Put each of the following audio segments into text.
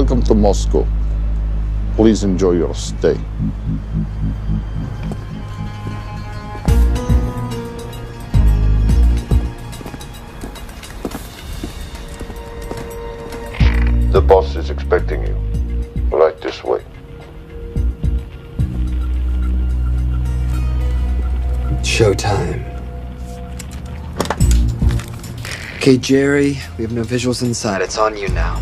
Welcome to Moscow. Please enjoy your stay. The boss is expecting you. Right this way. Showtime. Okay, Jerry, we have no visuals inside. It's on you now.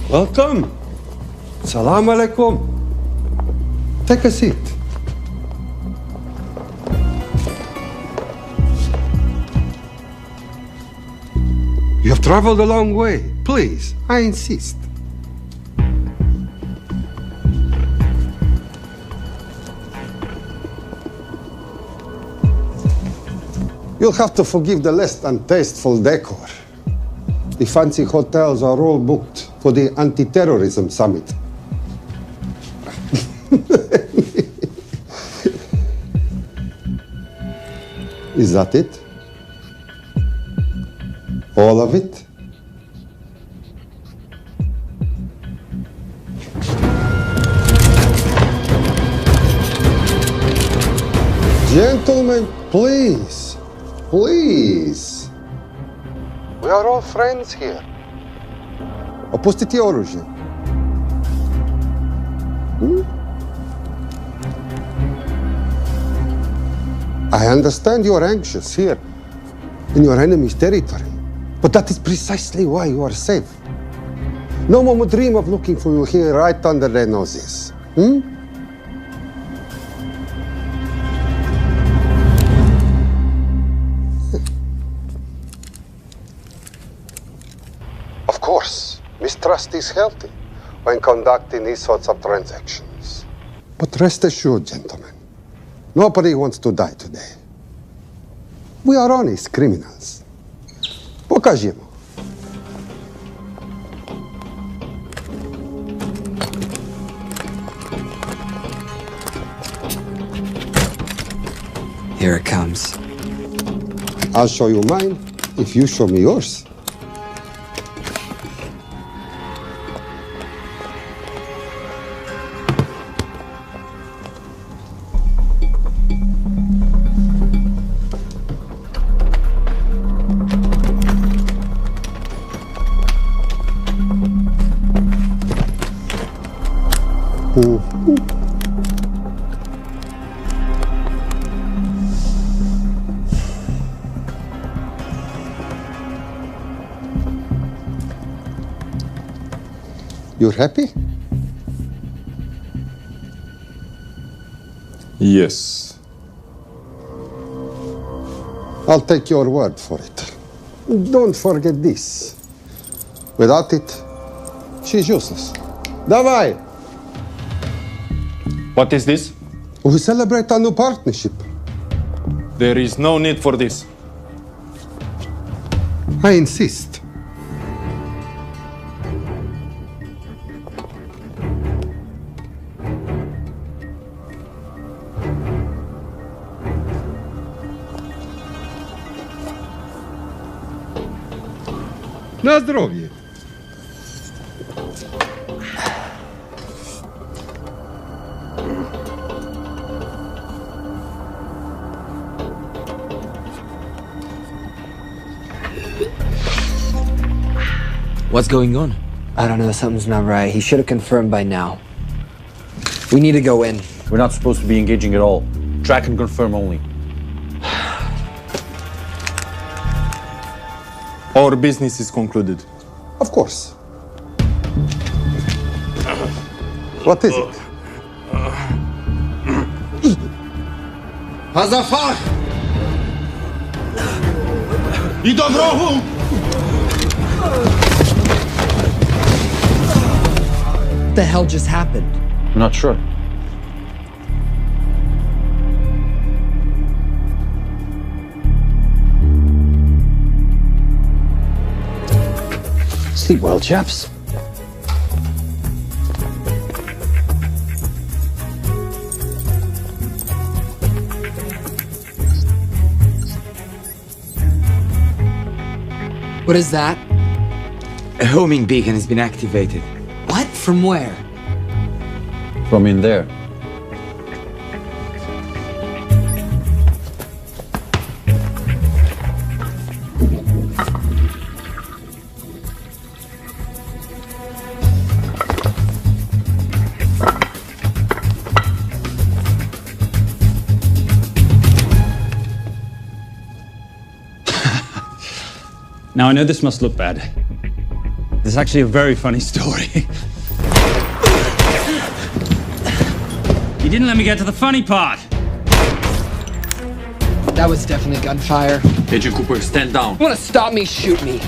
Welcome. Salam alaikum. Take a seat. You have traveled a long way. Please, I insist. You'll have to forgive the less than tasteful decor. The fancy hotels are all booked for the anti-terrorism summit. Is that it? All of it? Gentlemen, please, please. We are all friends here. Opustite oružje. I understand you are anxious here, in your enemy's territory, but that is precisely why you are safe. No one would dream of looking for you here right under their noses. Of course, mistrust is healthy when conducting these sorts of transactions. But rest assured, gentlemen, nobody wants to die today. We are honest criminals. Pokažimo. Here it comes. I'll show you mine if you show me yours. You're happy? Yes. I'll take your word for it. Don't forget this. Without it, she's useless. Давай! What is this? We celebrate our new partnership. There is no need for this. I insist. Na zdrowie. What's going on? I don't know, something's not right. He should have confirmed by now. We need to go in. We're not supposed to be engaging at all. Track and confirm only. Our business is concluded. Of course. What is it? Hazafar! I do wrogu! What the hell just happened? I'm not sure. Sleep well, chaps. What is that? A homing beacon has been activated. What? From where? From in there. Now, I know this must look bad. This is actually a very funny story. You didn't let me get to the funny part. That was definitely gunfire. Agent Cooper, stand down. You wanna stop me, shoot me.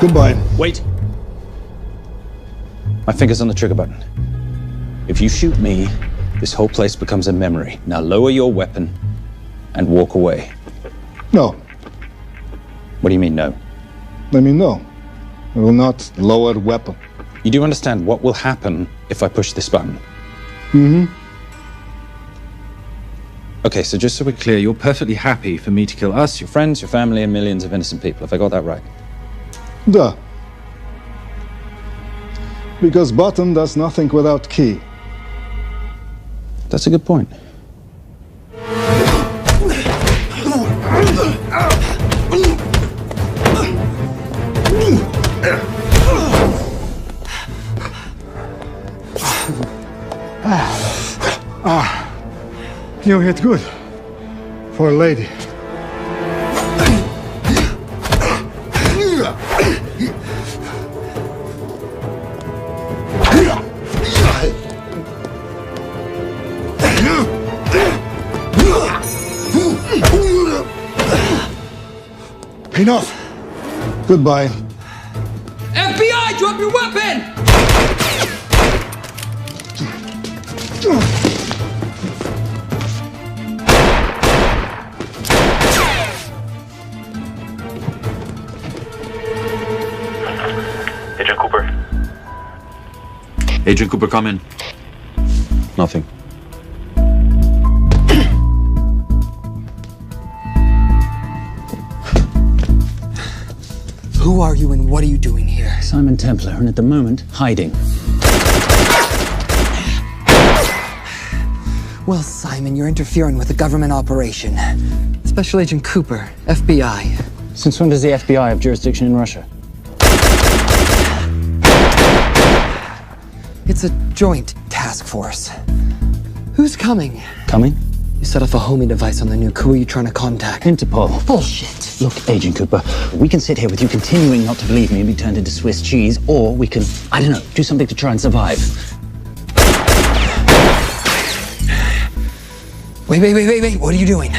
Goodbye. Wait. My finger's on the trigger button. If you shoot me, this whole place becomes a memory. Now lower your weapon and walk away. No. What do you mean, no? Let me know. I will not lower weapon. You do understand what will happen if I push this button? Mm-hmm. Okay, so just so we're clear, you're perfectly happy for me to kill us, your friends, your family, and millions of innocent people. Have I got that right? Duh. Because button does nothing without key. That's a good point. You hit good. For a lady. Enough. Goodbye. FBI, drop your weapon! Agent Cooper. Agent Cooper, come in. Nothing. Who are you and what are you doing here? Simon Templar, and at the moment, hiding. Well, Simon, you're interfering with a government operation. Special Agent Cooper, FBI. Since when does the FBI have jurisdiction in Russia? It's a joint task force. Who's coming? Coming? You set off a homing device on the nuke. Who are you trying to contact? Interpol. Bullshit. Look, Agent Cooper, we can sit here with you continuing not to believe me and be turned into Swiss cheese, or we can, I don't know, do something to try and survive. Wait. What are you doing?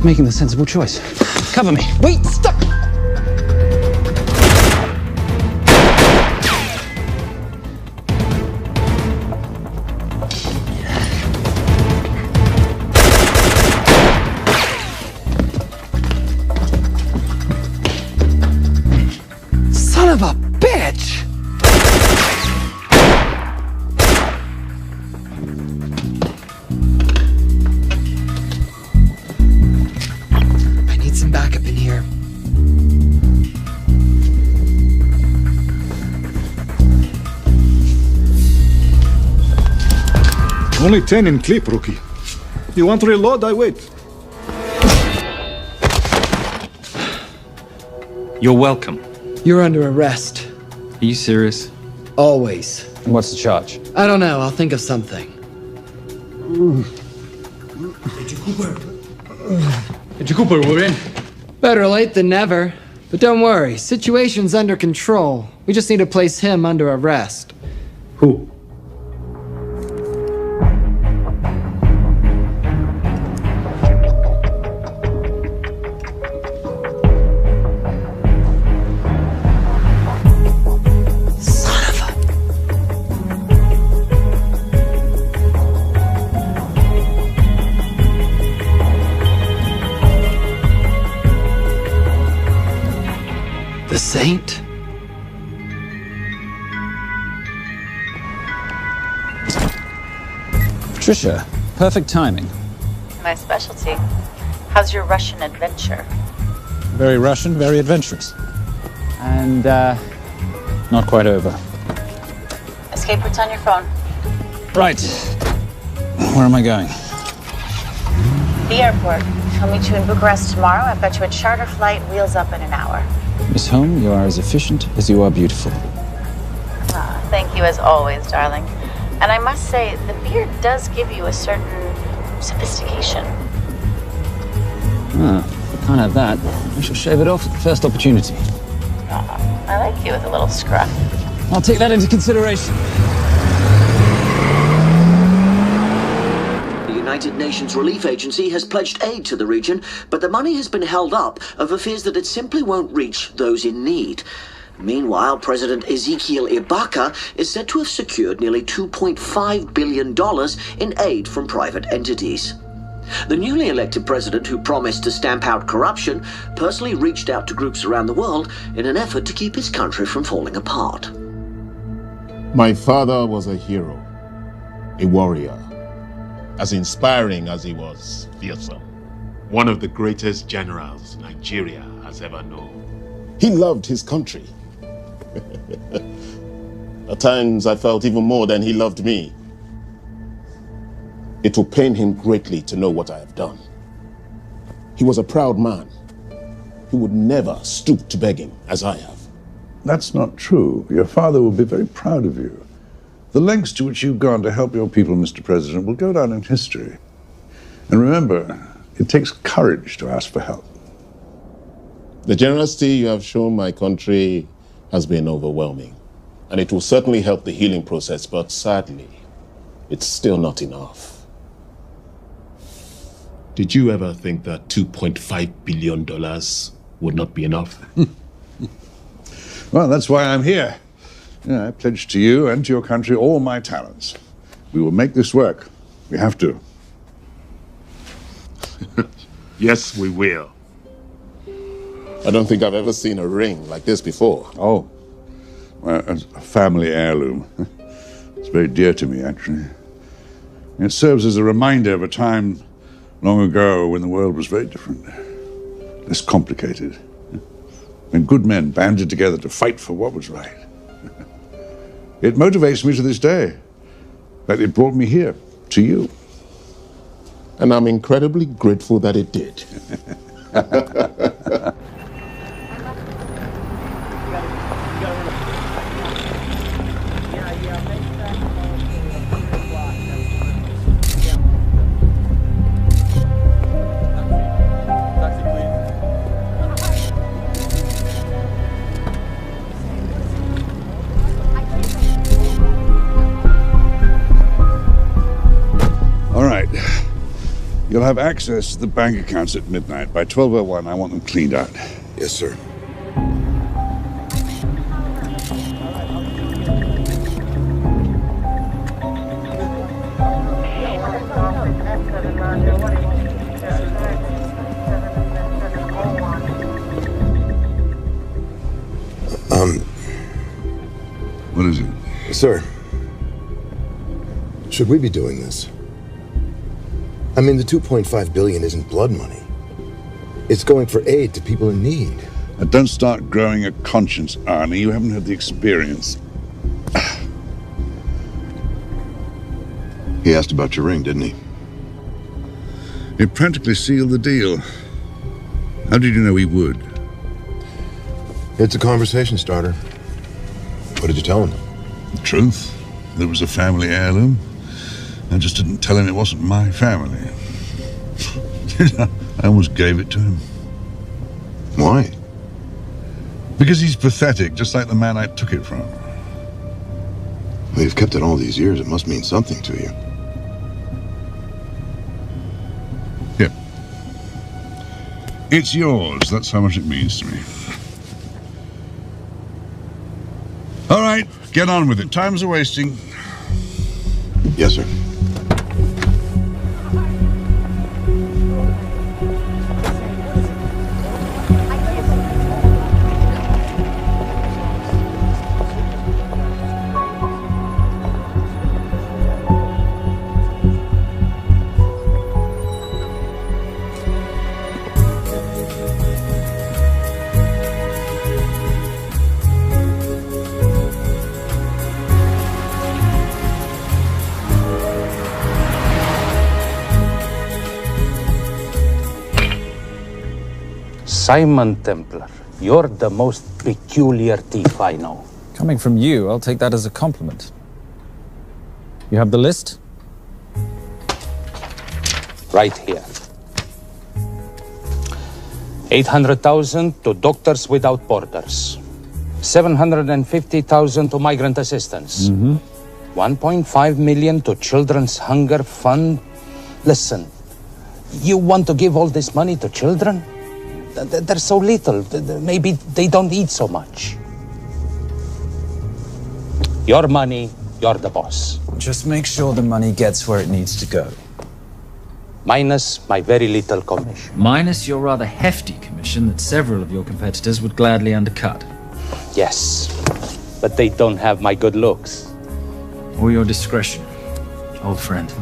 Making the sensible choice. Cover me. Wait, stop! Son of a bitch! I need some backup in here. Only 10 in clip, rookie. You want to reload? I wait. You're welcome. You're under arrest. Are you serious? Always. And what's the charge? I don't know. I'll think of something. Agent Cooper, we're in. Better late than never. But don't worry. Situation's under control. We just need to place him under arrest. Who? The Saint? Patricia, perfect timing. My specialty. How's your Russian adventure? Very Russian, very adventurous. And, not quite over. Escape routes on your phone. Right. Where am I going? The airport. I'll meet you in Bucharest tomorrow. I've got you a charter flight, wheels up in an hour. Miss Holm, you are as efficient as you are beautiful. Ah, thank you as always, darling. And I must say, the beard does give you a certain sophistication. Ah, if I can't have that, I shall shave it off at the first opportunity. Ah, I like you with a little scruff. I'll take that into consideration. The United Nations Relief Agency has pledged aid to the region, but the money has been held up over fears that it simply won't reach those in need. Meanwhile, President Ezekiel Ibaka is said to have secured nearly $2.5 billion in aid from private entities. The newly elected president, who promised to stamp out corruption, personally reached out to groups around the world in an effort to keep his country from falling apart. My father was a hero, a warrior, as inspiring as he was fearsome. One of the greatest generals Nigeria has ever known. He loved his country. At times I felt even more than he loved me. It will pain him greatly to know what I have done. He was a proud man. He would never stoop to begging as I have. That's not true. Your father will be very proud of you. The lengths to which you've gone to help your people, Mr. President, will go down in history. And remember, it takes courage to ask for help. The generosity you have shown my country has been overwhelming. And it will certainly help the healing process, but sadly, it's still not enough. Did you ever think that $2.5 billion would not be enough? Well, that's why I'm here. I pledge to you and to your country all my talents. We will make this work. We have to. Yes, we will. I don't think I've ever seen a ring like this before. Oh, well, it's a family heirloom. It's very dear to me, actually. It serves as a reminder of a time long ago when the world was very different, less complicated, when good men banded together to fight for what was right. It motivates me to this day. That it brought me here, to you. And I'm incredibly grateful that it did. You'll have access to the bank accounts at midnight. By 12:01, I want them cleaned out. Yes, sir. What is it? Sir, should we be doing this? I mean, the $2.5 billion isn't blood money. It's going for aid to people in need. Now, don't start growing a conscience, Arnie. You haven't had the experience. He asked about your ring, didn't he? It practically sealed the deal. How did you know he would? It's a conversation starter. What did you tell him? The truth. That it was a family heirloom. I just didn't tell him it wasn't my family. I almost gave it to him. Why? Because he's pathetic, just like the man I took it from. Well, you've kept it all these years. It must mean something to you. Yeah. It's yours. That's how much it means to me. All right, get on with it. Time's a-wasting. Yes, sir. Simon Templar, you're the most peculiar thief I know. Coming from you, I'll take that as a compliment. You have the list? Right here. 800,000 to Doctors Without Borders. 750,000 to migrant assistance. 1.5 million to Children's Hunger Fund. Listen, you want to give all this money to children? They're so little. Maybe they don't eat so much. Your money, you're the boss. Just make sure the money gets where it needs to go. Minus my very little commission. Minus your rather hefty commission that several of your competitors would gladly undercut. Yes, but they don't have my good looks. Or your discretion, old friend.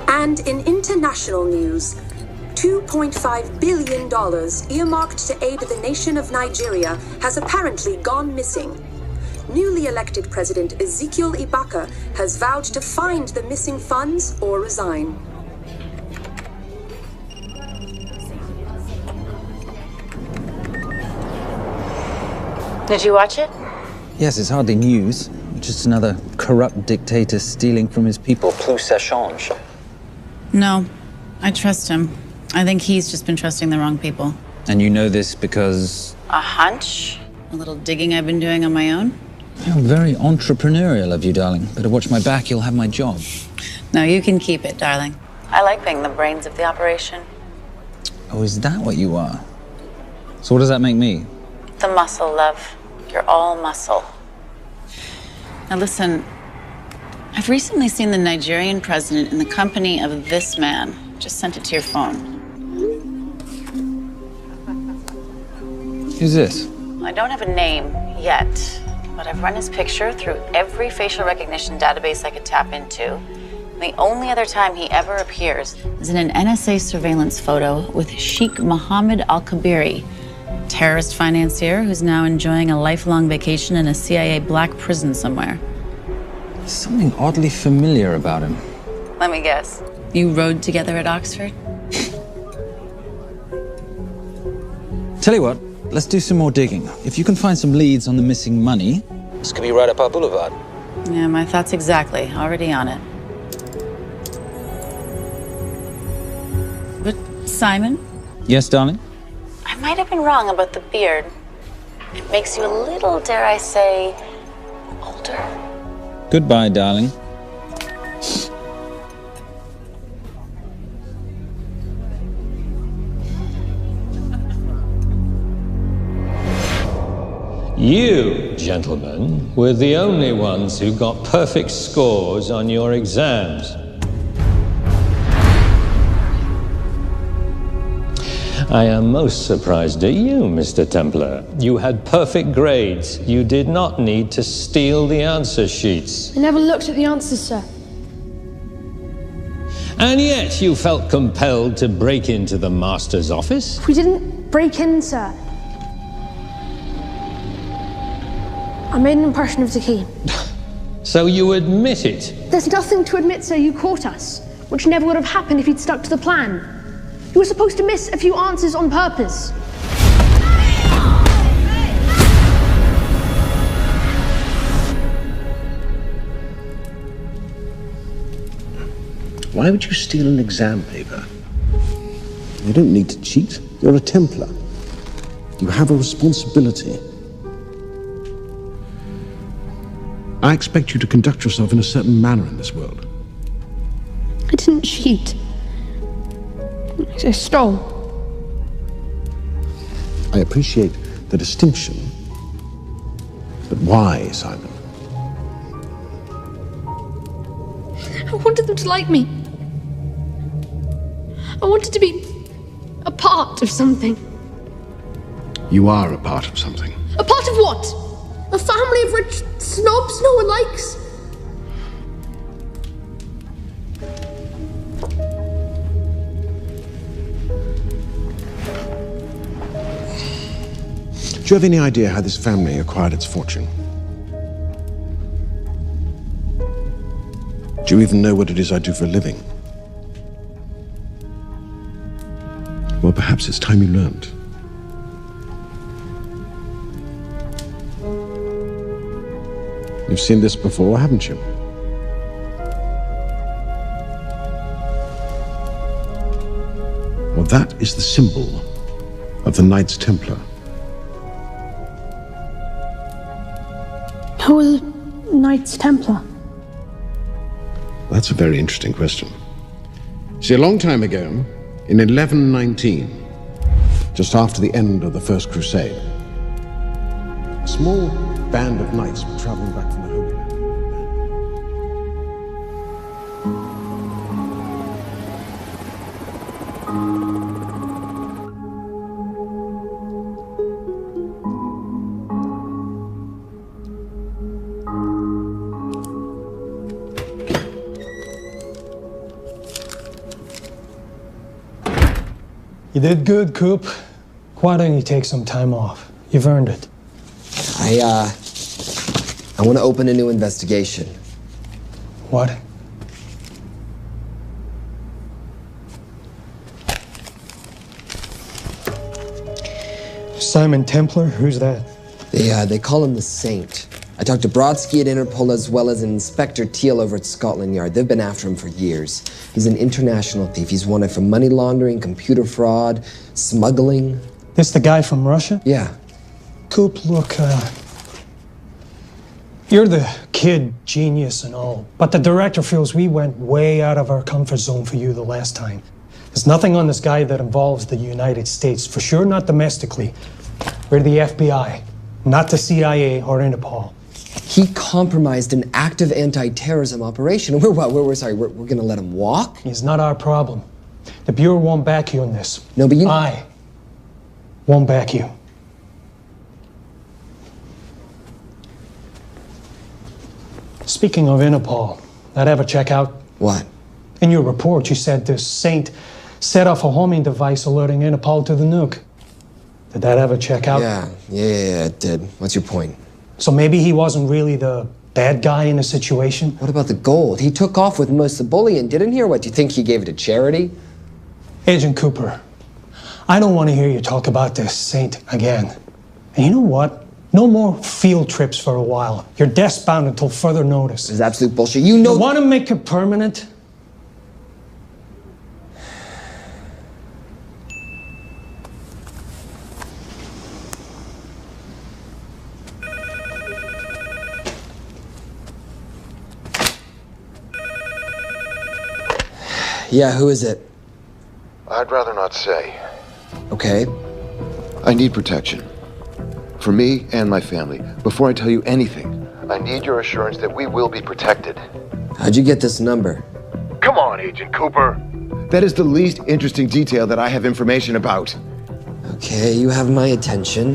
And in international news, $2.5 billion earmarked to aid the nation of Nigeria has apparently gone missing. Newly elected President Ezekiel Ibaka has vowed to find the missing funds or resign. Did you watch it? Yes, it's hardly news. Just another corrupt dictator stealing from his people. Plus ça change. No, I trust him. I think he's just been trusting the wrong people. And you know this because... A hunch? A little digging I've been doing on my own? You're very entrepreneurial of you, darling. Better watch my back, you'll have my job. No, you can keep it, darling. I like being the brains of the operation. Oh, is that what you are? So what does that make me? The muscle, love. You're all muscle. Now listen, I've recently seen the Nigerian president in the company of this man. Just sent it to your phone. Who's this? I don't have a name yet, but I've run his picture through every facial recognition database I could tap into. The only other time he ever appears is in an NSA surveillance photo with Sheikh Mohammed Al-Kabiri, terrorist financier who's now enjoying a lifelong vacation in a CIA black prison somewhere. There's something oddly familiar about him. Let me guess. You rode together at Oxford? Tell you what, let's do some more digging. If you can find some leads on the missing money, this could be right up our boulevard. Yeah, my thoughts exactly. Already on it. Simon, Yes, darling? I might have been wrong about the beard. It makes you a little, dare I say, older. Goodbye, darling. You, gentlemen, were the only ones who got perfect scores on your exams. I am most surprised at you, Mr. Templar. You had perfect grades. You did not need to steal the answer sheets. I never looked at the answers, sir. And yet you felt compelled to break into the master's office? We didn't break in, sir. I made an impression of the key. So you admit it? There's nothing to admit, sir. You caught us, which never would have happened if you'd stuck to the plan. You were supposed to miss a few answers on purpose. Why would you steal an exam paper? You don't need to cheat. You're a Templar. You have a responsibility. I expect you to conduct yourself in a certain manner in this world. I didn't cheat. I stole. I appreciate the distinction. But why, Simon? I wanted them to like me. I wanted to be a part of something. You are a part of something. A part of what? A family of rich snobs no one likes? Do you have any idea how this family acquired its fortune? Do you even know what it is I do for a living? Well, perhaps it's time you learned. You've seen this before, haven't you? Well, that is the symbol of the Knights Templar. Who are the Knights Templar? That's a very interesting question. See, a long time ago, in 1119, just after the end of the First Crusade, a small band of knights were traveling back from the Holy Land. You did good, Coop. Why don't you take some time off? You've earned it. I want to open a new investigation. What? Simon Templar? Who's that? They call him the Saint. I talked to Brodsky at Interpol as well as Inspector Teal over at Scotland Yard. They've been after him for years. He's an international thief. He's wanted for money laundering, computer fraud, smuggling. This the guy from Russia? Yeah. Coop, look, you're the kid genius and all, but the director feels we went way out of our comfort zone for you the last time. There's nothing on this guy that involves the United States, for sure not domestically. We're the FBI, not the CIA or Interpol. He compromised an active anti-terrorism operation. We're gonna let him walk? It's not our problem. The Bureau won't back you on this. No, but I won't back you. Speaking of Interpol, that ever check out? What? In your report, you said this Saint set off a homing device alerting Interpol to the nuke. Did that ever check out? Yeah, it did. What's your point? So maybe he wasn't really the bad guy in the situation? What about the gold? He took off with most of the bullion, didn't he? Or what, do you think he gave it to charity? Agent Cooper, I don't want to hear you talk about this Saint again. And you know what? No more field trips for a while. You're desk bound until further notice. This is absolute bullshit. You know. You want to make it permanent? Yeah, who is it? I'd rather not say. Okay. I need protection. For me and my family. Before I tell you anything, I need your assurance that we will be protected. How'd you get this number? Come on, Agent Cooper. That is the least interesting detail that I have information about. Okay, you have my attention.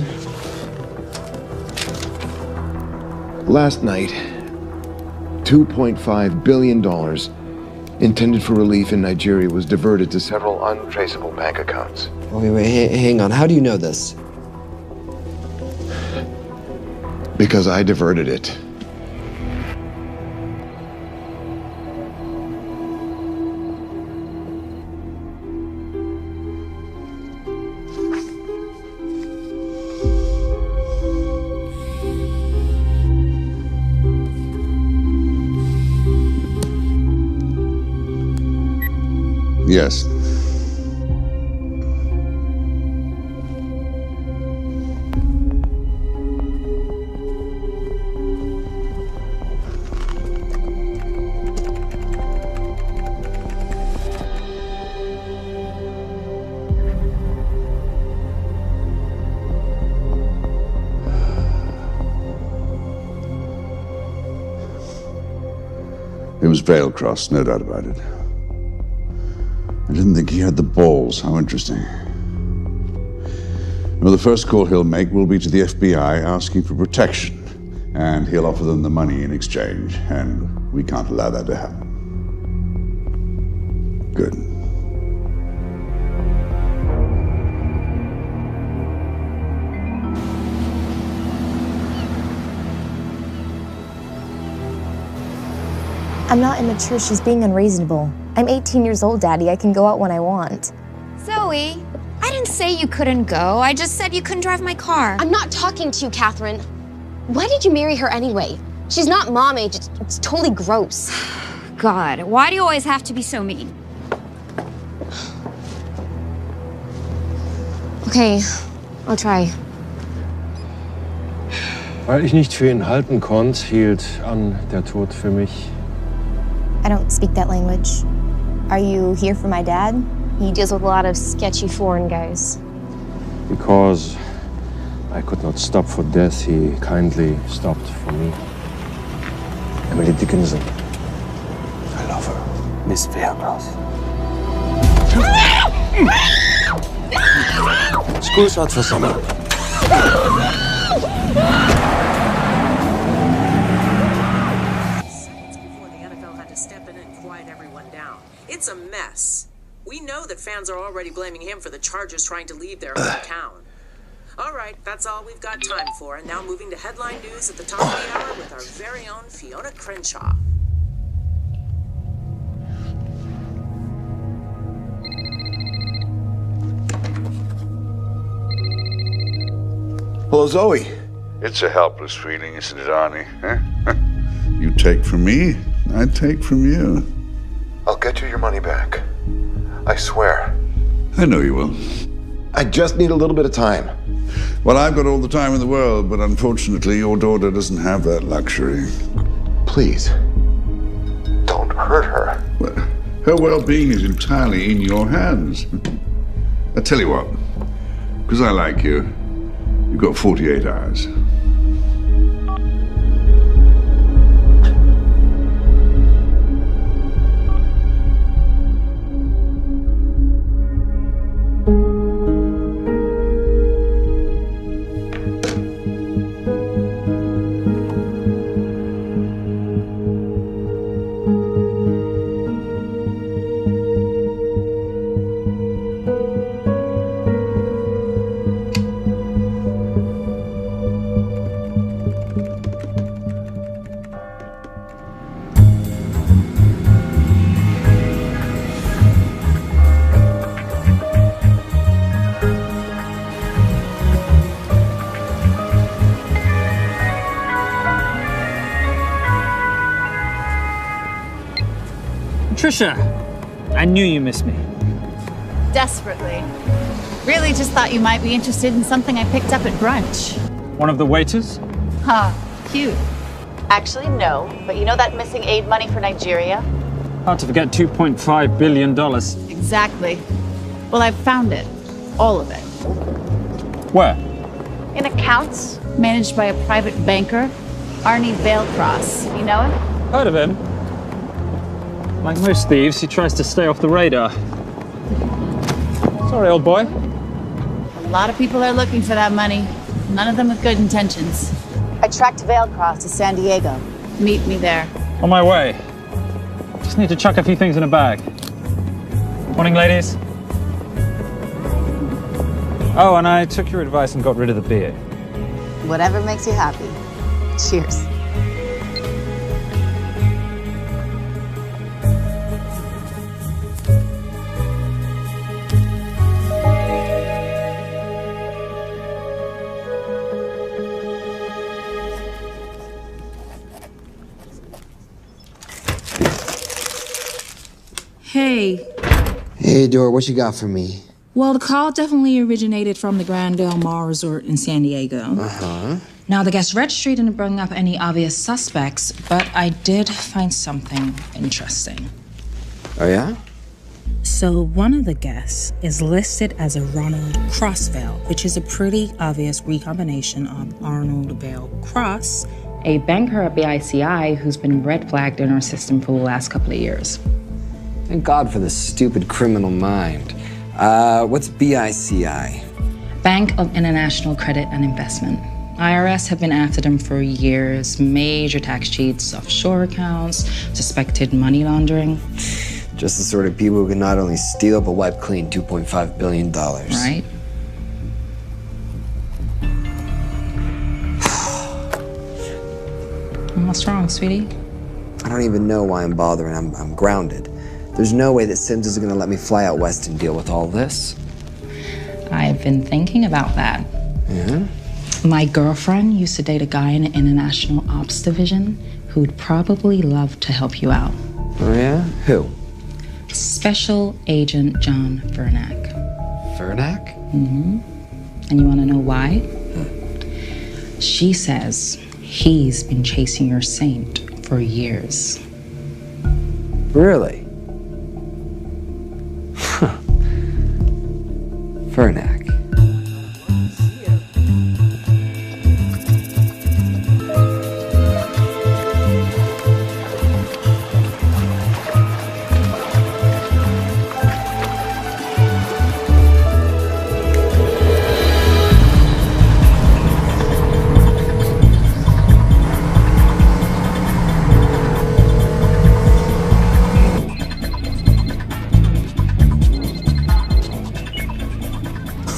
Last night, $2.5 billion intended for relief in Nigeria was diverted to several untraceable bank accounts. Wait, hang on. How do you know this? Because I diverted it. Yes. It was Vale Cross, no doubt about it. I didn't think he had the balls. How interesting. Well, the first call he'll make will be to the FBI asking for protection. And he'll offer them the money in exchange. And we can't allow that to happen. Good. I'm not immature. She's being unreasonable. I'm 18 years old, Daddy. I can go out when I want. Zoe, I didn't say you couldn't go. I just said you couldn't drive my car. I'm not talking to you, Catherine. Why did you marry her anyway? She's not mom age. It's totally gross. God, why do you always have to be so mean? Okay, I'll try. Weil ich nicht für ihn halten konnte, hielt an der Tod für mich. I don't speak that language. Are you here for my dad? He deals with a lot of sketchy foreign guys. Because I could not stop for death, he kindly stopped for me. Emily Dickinson. I love her. Miss Fairmouth. School's out for summer. It's a mess. We know that fans are already blaming him for the Chargers trying to leave their hometown. All right, that's all we've got time for. And now moving to headline news at the top of the hour with our very own Fiona Crenshaw. Hello, Zoe. It's a helpless feeling, isn't it, Arnie? Huh? You take from me, I take from you. I'll get you your money back. I swear. I know you will. I just need a little bit of time. Well, I've got all the time in the world, but unfortunately, your daughter doesn't have that luxury. Please, don't hurt her. Well, her well-being is entirely in your hands. I tell you what, because I like you, you've got 48 hours. Trisha, I knew you missed me. Desperately. Really just thought you might be interested in something I picked up at brunch. One of the waiters? Huh, cute. Actually, no. But you know that missing aid money for Nigeria? Hard to forget $2.5 billion. Exactly. Well, I've found it. All of it. Where? In accounts managed by a private banker, Arnie Vailcross. You know him? Heard of him? Like most thieves, he tries to stay off the radar. Sorry, old boy. A lot of people are looking for that money. None of them with good intentions. I tracked Vailcross to San Diego. Meet me there. On my way. Just need to chuck a few things in a bag. Morning, ladies. Oh, and I took your advice and got rid of the beer. Whatever makes you happy. Cheers. Hey. Hey, Dora, what you got for me? Well, the call definitely originated from the Grand Del Mar Resort in San Diego. Uh-huh. Now, the guest registry didn't bring up any obvious suspects, but I did find something interesting. Oh, yeah? So, one of the guests is listed as a Ronald Crossvale, which is a pretty obvious recombination of Arnold Vale Cross, a banker at BICI who's been red flagged in our system for the last couple of years. Thank God for the stupid criminal mind. What's BICI? Bank of International Credit and Investment. IRS have been after them for years. Major tax cheats, offshore accounts, suspected money laundering. Just the sort of people who can not only steal but wipe clean $2.5 billion. Right? What's wrong, sweetie? I don't even know why I'm bothering. I'm grounded. There's no way that Sims is gonna let me fly out west and deal with all this. I've been thinking about that. Yeah? My girlfriend used to date a guy in the International Ops Division who'd probably love to help you out. Oh, yeah? Who? Special Agent John Vernack. Vernack? Mm-hmm. And you want to know why? She says he's been chasing your saint for years. Really? Huh. Vernack.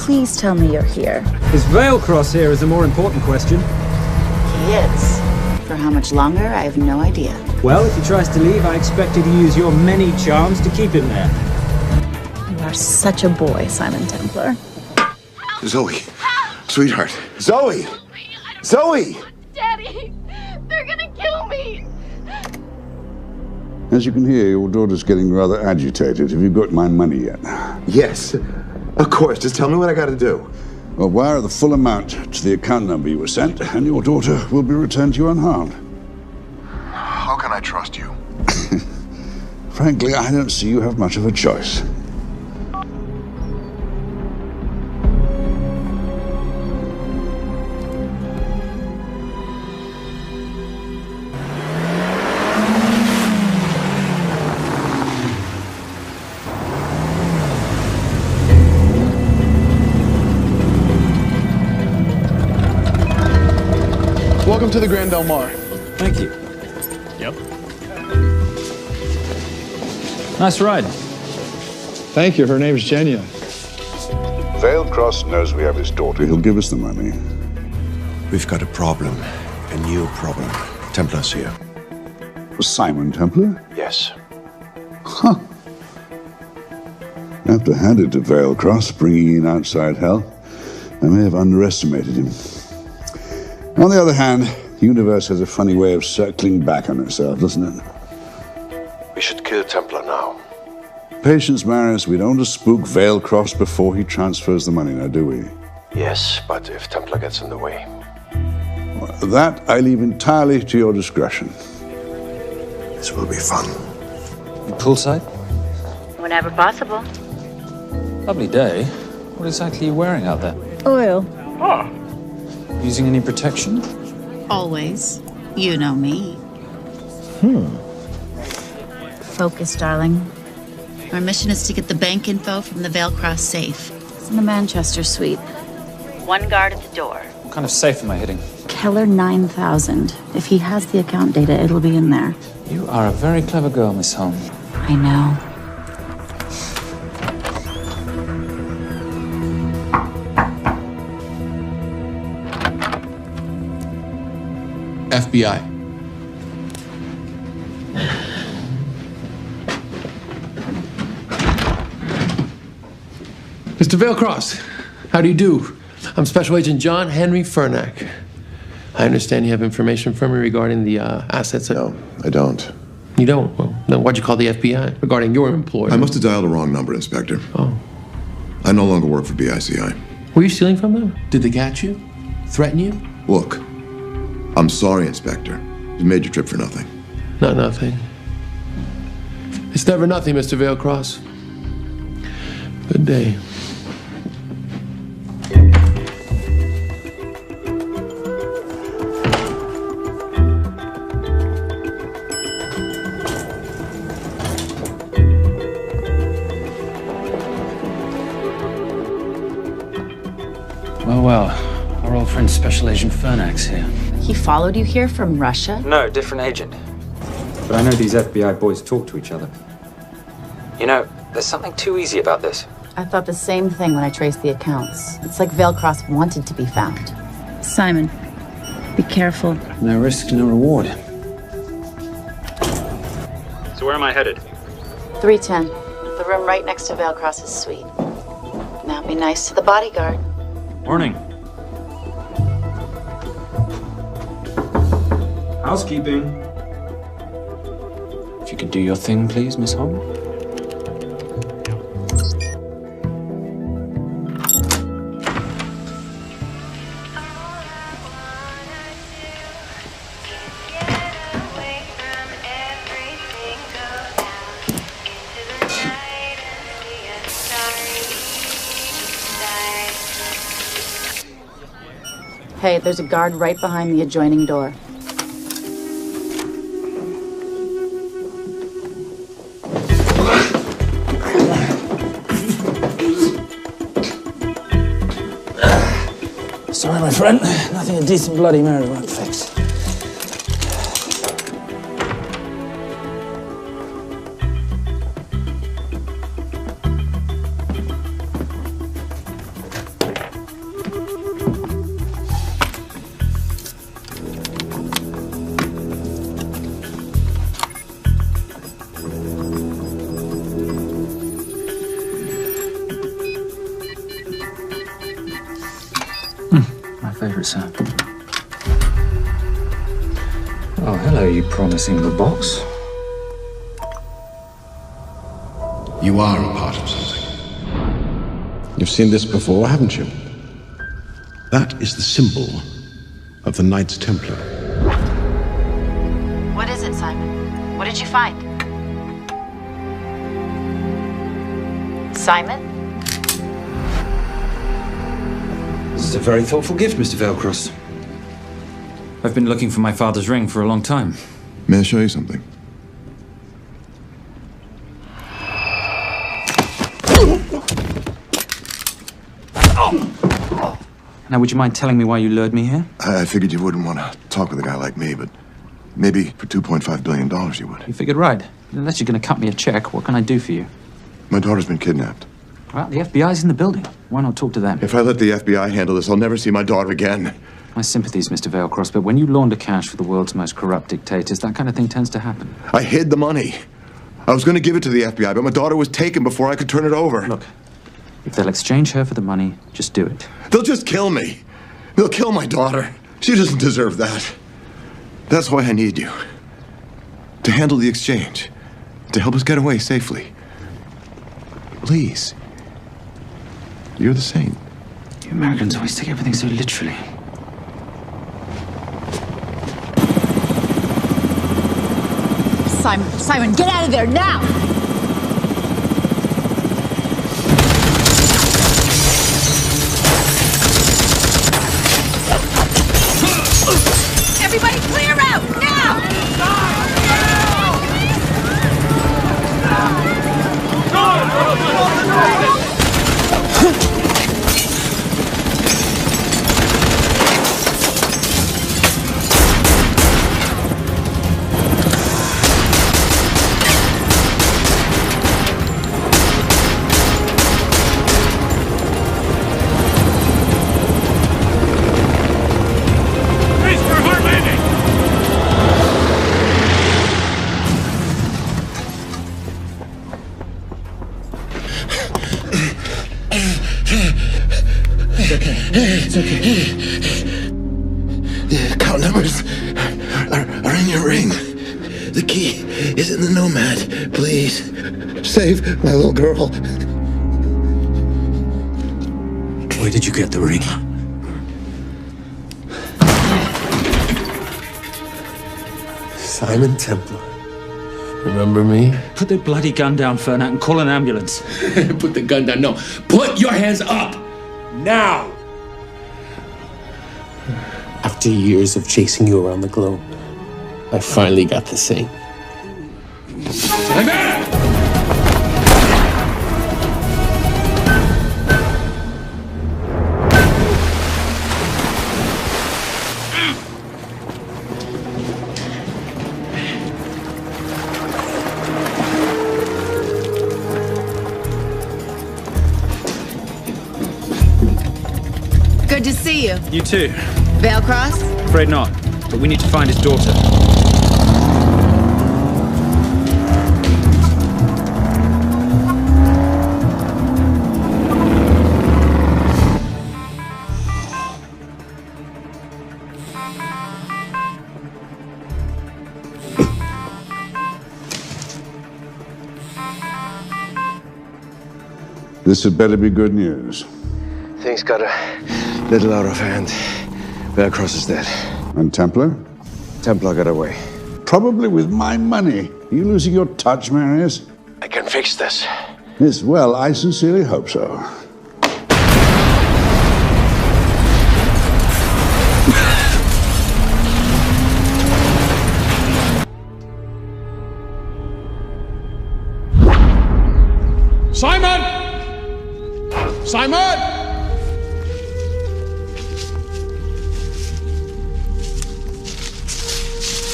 Please tell me you're here. Is Vailcross here is a more important question. He is. For how much longer, I have no idea. Well, if he tries to leave, I expect you to use your many charms to keep him there. You are such a boy, Simon Templar. Zoe. Sweetheart. Zoe! Zoe! Daddy, they're gonna kill me. As you can hear, your daughter's getting rather agitated. Have you got my money yet? Yes. Of course. Just tell me what I gotta do. Well, wire the full amount to the account number you were sent, and your daughter will be returned to you unharmed. How can I trust you? Frankly, I don't see you have much of a choice. Welcome to the Grand Del Mar. Thank you. Yep. Nice ride. Thank you. Her name's Genya. Vailcross knows we have his daughter. He'll give us the money. We've got a problem. A new problem. Templar's here. Simon Templar? Yes. Huh. I have to hand it to Vailcross, bringing in outside help. I may have underestimated him. On the other hand, the universe has a funny way of circling back on itself, doesn't it? We should kill Templar now. Patience, Maris. We don't want to spook Vailcross before he transfers the money, now, do we? Yes, but if Templar gets in the way. That I leave entirely to your discretion. This will be fun. You poolside? Whenever possible. Lovely day. What exactly are you wearing out there? Oil. Using any protection? Always. You know me. Focus, darling. Our mission is to get the bank info from the Veilcross safe. It's in the Manchester suite. One guard at the door. What kind of safe am I hitting? Keller 9000. If he has the account data, it'll be in there. You are a very clever girl, Miss Holm. I know. FBI. Mr. Veilcross, how do you do? I'm Special Agent John Henry Fernack. I understand you have information from me regarding the assets. No, I don't. You don't? Well, then why'd you call the FBI regarding your employer? I must have dialed the wrong number, Inspector. Oh. I no longer work for BICI. Were you stealing from them? Did they catch you? Threaten you? Look, I'm sorry, Inspector. You made your trip for nothing. Not nothing. It's never nothing, Mr. Veilcross. Good day. Well, our old friend Special Agent Fernack's here. He followed you here from Russia? No, different agent. But I know these FBI boys talk to each other. You know, there's something too easy about this. I thought the same thing when I traced the accounts. It's like Veilcross wanted to be found. Simon, be careful. No risk, no reward. So where am I headed? 310. The room right next to Veilcross's suite. Now be nice to the bodyguard. Morning. Housekeeping. If you could do your thing, please, Miss Holm. Hey, there's a guard right behind the adjoining door. Sorry, my friend. Nothing a decent Bloody Mary won't fix. Favorite sound. Oh, hello, you promising the box. You are a part of something. You've seen this before, haven't you? That is the symbol of the Knights Templar. What is it, Simon? What did you find? Simon? This is a very thoughtful gift, Mr. Veilcross. I've been looking for my father's ring for a long time. May I show you something? Now, would you mind telling me why you lured me here? I figured you wouldn't want to talk with a guy like me, but maybe for $2.5 billion you would. You figured right. Unless you're going to cut me a check, what can I do for you? My daughter's been kidnapped. Well, the FBI's in the building. Why not talk to them? If I let the FBI handle this, I'll never see my daughter again. My sympathies, Mr. Veilcross, but when you launder cash for the world's most corrupt dictators, that kind of thing tends to happen. I hid the money. I was going to give it to the FBI, but my daughter was taken before I could turn it over. Look, if they'll exchange her for the money, just do it. They'll just kill me. They'll kill my daughter. She doesn't deserve that. That's why I need you. To handle the exchange. To help us get away safely. Please. You're the saint. You Americans always take everything so literally. Simon, get out of there now! Everybody clear out, now! It's okay. The account numbers are in your ring. The key is in the Nomad. Please, save my little girl. Where did you get the ring? Simon Templar. Remember me? Put the bloody gun down, Fernak, and call an ambulance. Put the gun down. No. Put your hands up! Now! After years of chasing you around the globe, I finally got the thing. Good to see you. You too. Vale Cross? Afraid not, but we need to find his daughter. This had better be good news. Things got a little out of hand. Vale Cross is dead. And Templar? Templar got away. Probably with my money. Are you losing your touch, Marius? I can fix this. Yes, well, I sincerely hope so. Simon! Simon!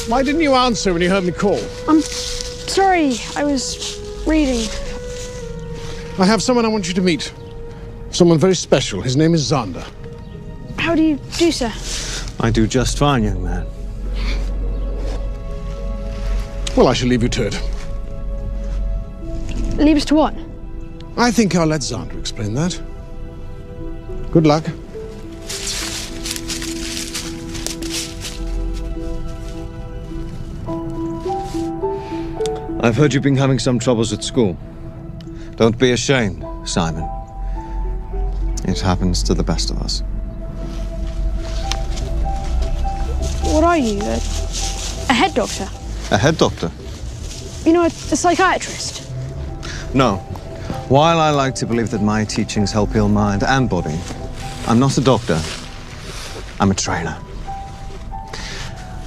Why didn't you answer when you heard me call? I'm sorry, I was reading. I have someone I want you to meet. Someone very special. His name is Xander. How do you do, sir? I do just fine, young man. Well, I shall leave you to it. Leave us to what? I think I'll let Xander explain that. Good luck. I've heard you've been having some troubles at school. Don't be ashamed, Simon. It happens to the best of us. What are you? A head doctor? A head doctor? You know, a psychiatrist? No. While I like to believe that my teachings help heal mind and body, I'm not a doctor. I'm a trainer.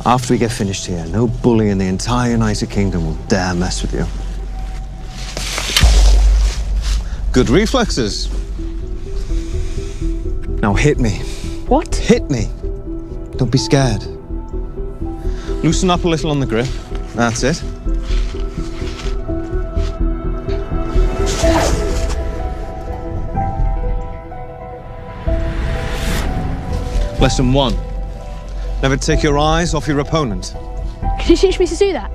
After we get finished here, no bully in the entire United Kingdom will dare mess with you. Good reflexes. Now hit me. What? Hit me. Don't be scared. Loosen up a little on the grip. That's it. Lesson 1. Never take your eyes off your opponent. Can you teach me to do that?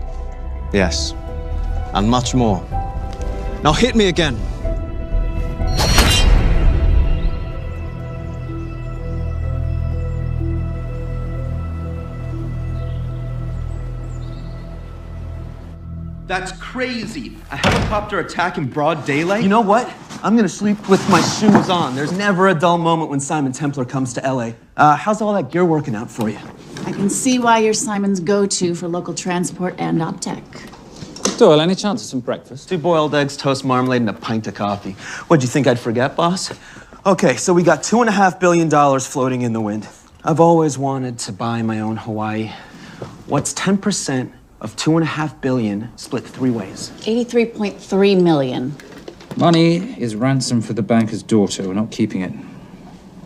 Yes. And much more. Now hit me again. That's crazy. A helicopter attack in broad daylight? You know what? I'm gonna sleep with my shoes on. There's never a dull moment when Simon Templar comes to LA. How's all that gear working out for you? I can see why you're Simon's go-to for local transport and OpTech. Doyle, any chance of some breakfast? 2 boiled eggs, toast, marmalade, and a pint of coffee. What'd you think I'd forget, boss? Okay, so we got $2.5 billion floating in the wind. I've always wanted to buy my own Hawaii. What's 10% of $2.5 billion split 3 ways? 83.3 million. Money is ransom for the banker's daughter. We're not keeping it.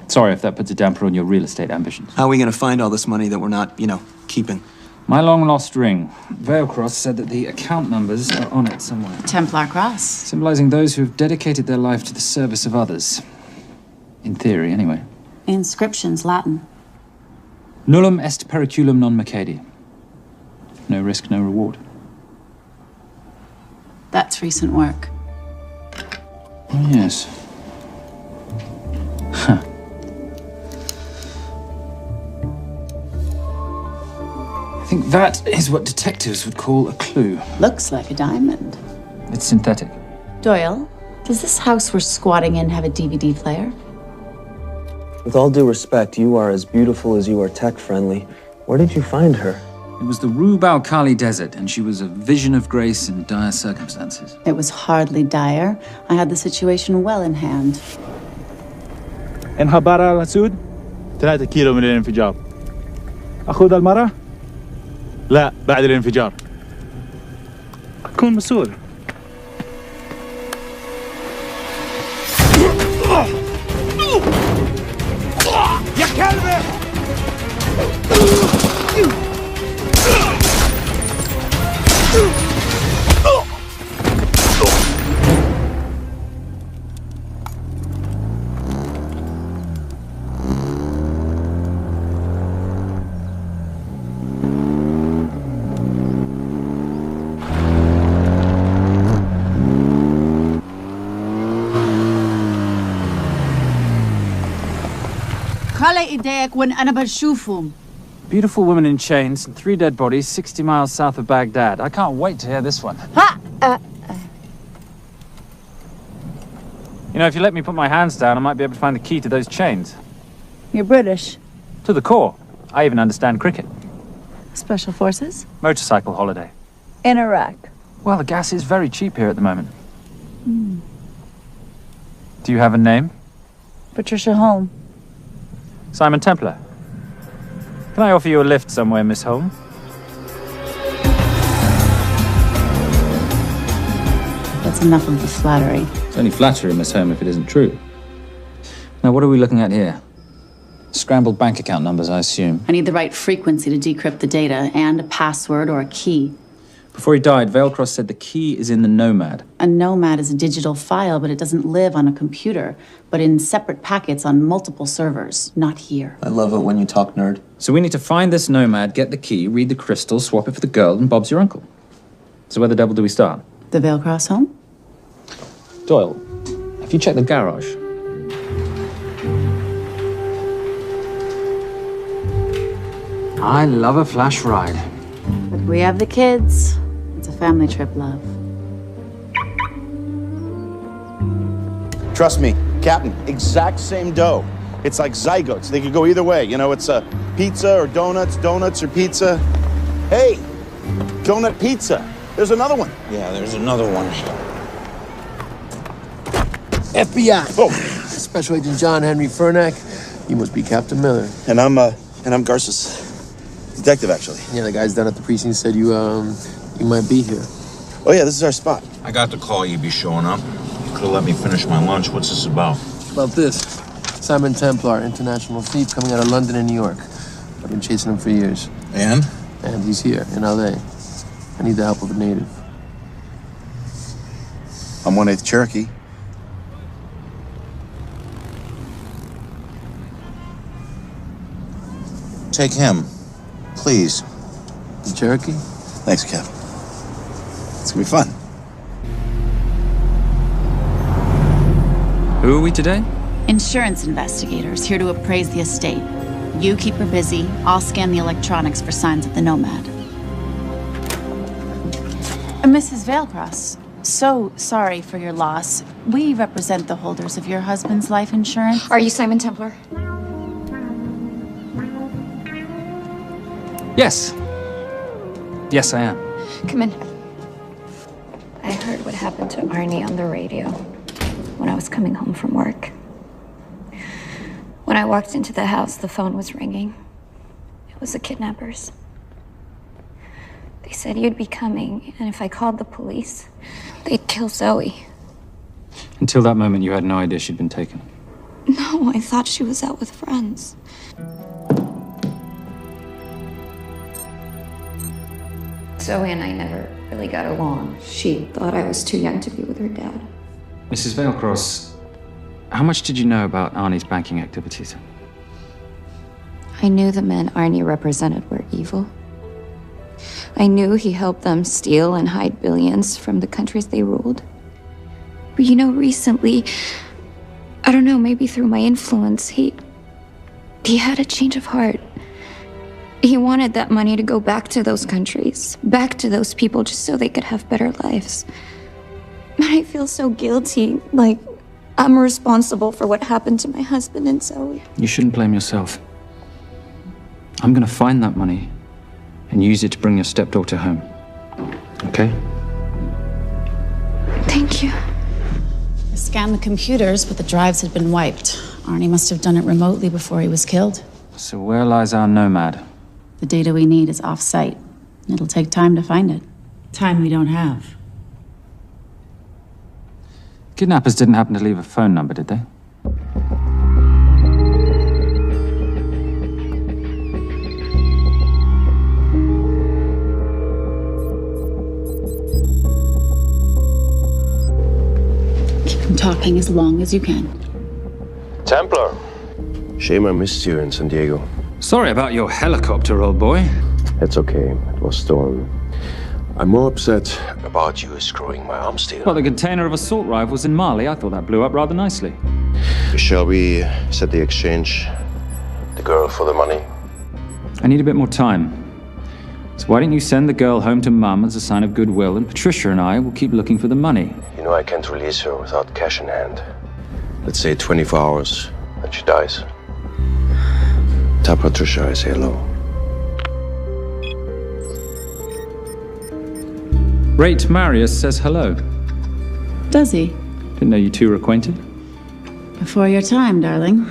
Sorry if that puts a damper on your real estate ambitions. How are we gonna find all this money that we're not, keeping? My long-lost ring. Veilcross said that the account numbers are on it somewhere. Templar Cross. Symbolizing those who have dedicated their life to the service of others. In theory, anyway. Inscription's Latin. Nullum est periculum non mercedi. No risk, no reward. That's recent work. Oh, yes. Huh. I think that is what detectives would call a clue. Looks like a diamond. It's synthetic. Doyle, does this house we're squatting in have a DVD player? With all due respect, you are as beautiful as you are tech-friendly. Where did you find her? It was the Rub al-Khali Desert, and she was a vision of grace in dire circumstances. It was hardly dire. I had the situation well in hand. انخبر على السود 3 كيلو من الانفجار. أخذ المرة؟ لا بعد الانفجار. أكون مسؤول. يا كلبة! خلي ايديك وين أنا بشوفهم. Beautiful woman in chains and 3 dead bodies 60 miles south of Baghdad. I can't wait to hear this one. You know, if you let me put my hands down, I might be able to find the key to those chains. You're British. To the core. I even understand cricket. Special Forces? Motorcycle holiday. In Iraq. Well, the gas is very cheap here at the moment. Do you have a name? Patricia Holm. Simon Templar. Can I offer you a lift somewhere, Miss Holm? That's enough of the flattery. It's only flattery, Miss Holm, if it isn't true. Now, what are we looking at here? Scrambled bank account numbers, I assume. I need the right frequency to decrypt the data and a password or a key. Before he died, Veilcross said the key is in the Nomad. A Nomad is a digital file, but it doesn't live on a computer, but in separate packets on multiple servers, not here. I love it when you talk nerd. So we need to find this Nomad, get the key, read the crystal, swap it for the girl, and Bob's your uncle. So where the devil do we start? The Veilcross home? Doyle, have you checked the garage? I love a flash ride. But we have the kids. It's a family trip, love. Trust me, Captain, exact same dough. It's like zygotes. They could go either way. You know, it's a pizza or donuts, donuts or pizza. Hey, donut pizza. There's another one. Yeah, there's another one. FBI. Oh. Special Agent John Henry Furnack. You must be Captain Miller. And I'm Garces. Detective, actually. Yeah, the guys down at the precinct said you might be here. Oh, yeah, this is our spot. I got the call you'd be showing up. You could have let me finish my lunch. What's this about? About this. Simon Templar, international thief coming out of London and New York. I've been chasing him for years. And? And he's here, in L.A. I need the help of a native. I'm 1/8 Cherokee. Take him. Please. The Cherokee? Thanks, Cap. It's gonna be fun. Who are we today? Insurance investigators here to appraise the estate. You keep her busy. I'll scan the electronics for signs of the Nomad. Mrs. Veilcross, so sorry for your loss. We represent the holders of your husband's life insurance. Are you Simon Templar? Yes. Yes, I am. Come in. happened to Arnie on the radio when I was coming home from work. When I walked into the house, the phone was ringing. It was the kidnappers. They said you'd be coming, and if I called the police, they'd kill Zoe. Until that moment, you had no idea she'd been taken. No, I thought she was out with friends. Zoe and I never really got along. She thought I was too young to be with her dad. Mrs. Veilcross, how much did you know about Arnie's banking activities? I knew the men Arnie represented were evil. I knew he helped them steal and hide billions from the countries they ruled. But you know, recently, I don't know, maybe through my influence, he had a change of heart. He wanted that money to go back to those countries, back to those people, just so they could have better lives. But I feel so guilty, like I'm responsible for what happened to my husband and Zoe. You shouldn't blame yourself. I'm gonna find that money and use it to bring your stepdaughter home. Okay? Thank you. I scanned the computers, but the drives had been wiped. Arnie must have done it remotely before he was killed. So where lies our nomad? The data we need is off-site. It'll take time to find it. Time we don't have. Kidnappers didn't happen to leave a phone number, did they? Talking as long as you can. Templar. Shame I missed you in San Diego. Sorry about your helicopter, old boy. It's okay. It was stolen. I'm more upset about you screwing my arms deal. Well, the container of assault rifles in Mali, I thought that blew up rather nicely. Shall we set the exchange? The girl for the money? I need a bit more time. So why don't you send the girl home to Mum as a sign of goodwill, and Patricia and I will keep looking for the money. You know I can't release her without cash in hand. Let's say 24 hours, and she dies. Tell Patricia I say hello. Rate Marius says hello. Does he? Didn't know you two were acquainted. Before your time, darling.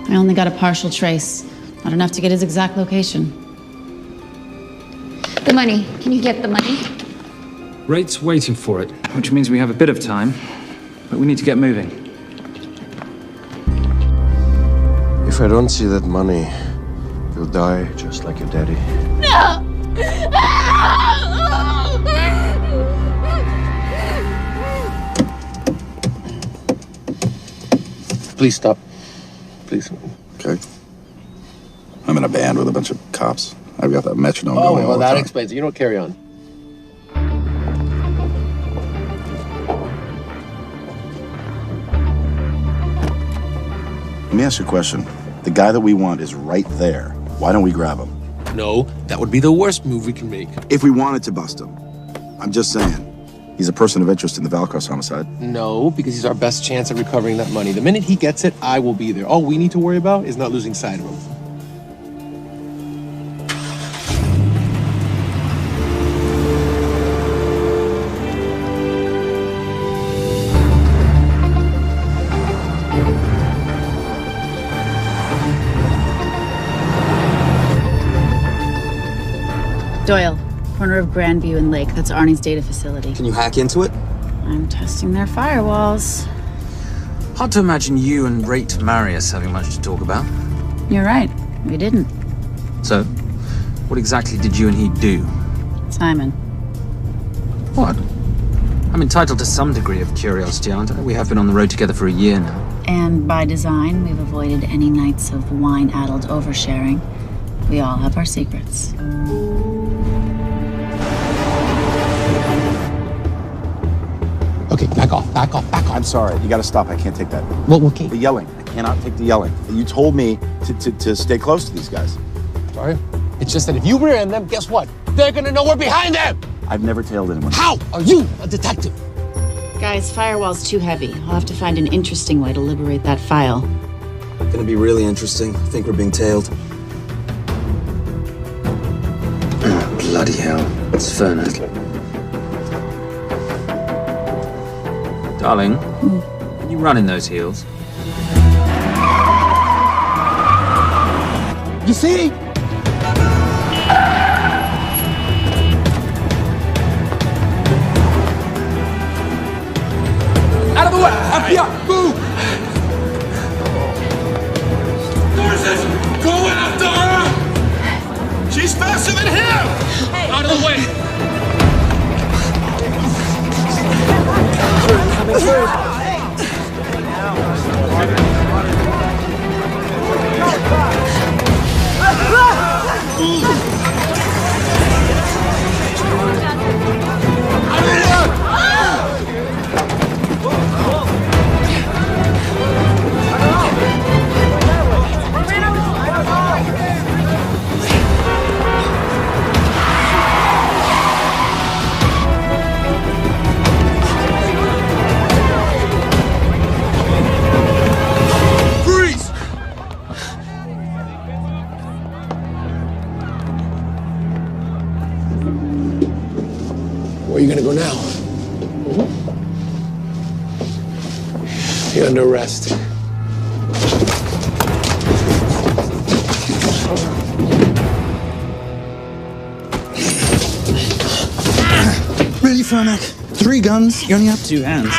I only got a partial trace. Not enough to get his exact location. The money. Can you get the money? Rate's waiting for it, which means we have a bit of time, but we need to get moving. If I don't see that money, you'll die just like your daddy. No! Please stop. Please. Okay. I'm in a band with a bunch of cops. I've got that metronome going all well, the that time. explains it. You don't carry on. Let me ask you a question. The guy that we want is right there. Why don't we grab him? No, that would be the worst move we can make. If we wanted to bust him. I'm just saying. He's a person of interest in the Veilcross homicide. No, because he's our best chance at recovering that money. The minute he gets it, I will be there. All we need to worry about is not losing sight of him. Doyle, corner of Grandview and Lake. That's Arnie's data facility. Can you hack into it? I'm testing their firewalls. Hard to imagine you and Rate Marius having much to talk about. You're right. We didn't. So, what exactly did you and he do? Simon. What? I'm entitled to some degree of curiosity, aren't I? We have been on the road together for a year now. And by design, we've avoided any nights of wine-addled oversharing. We all have our secrets. Okay, back off, back off, back off. I'm sorry. You gotta stop. I can't take that. Well, okay. The yelling. I cannot take the yelling. You told me to stay close to these guys. Sorry? It's just that if you rear end them, guess what? They're gonna know we're behind them! I've never tailed anyone. How are you a detective? Guys, firewall's too heavy. I'll have to find an interesting way to liberate that file. Gonna be really interesting. I think we're being tailed. Bloody hell. It's Fernet. Darling, can you run in those heels? You see? Out of the way! FBI, move! Nurses, go in after her! She's faster than him! Out of the way! Coming through. Where are you gonna go now? You're under arrest. Really, Fernac? 3 guns? You only have 2 hands.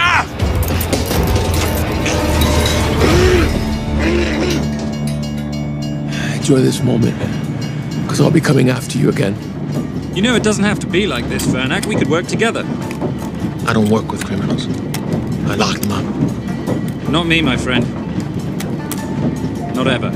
Enjoy this moment, because I'll be coming after you again. You know it doesn't have to be like this, Fernac. We could work together. I don't work with criminals. I lock them up. Not me, my friend. Not ever.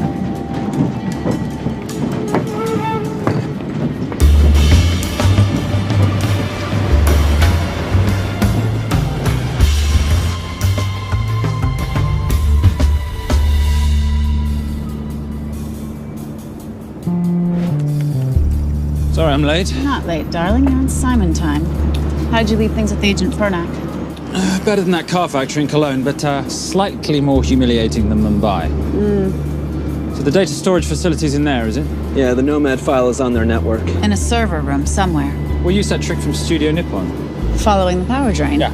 Sorry I'm late. You're not late, darling. You're on Simon time. How'd you leave things with Agent Fernac? Better than that car factory in Cologne, but slightly more humiliating than Mumbai. So the data storage facility's in there, is it? Yeah, the Nomad file is on their network. In a server room somewhere. We'll use that trick from Studio Nippon. Following the power drain? Yeah.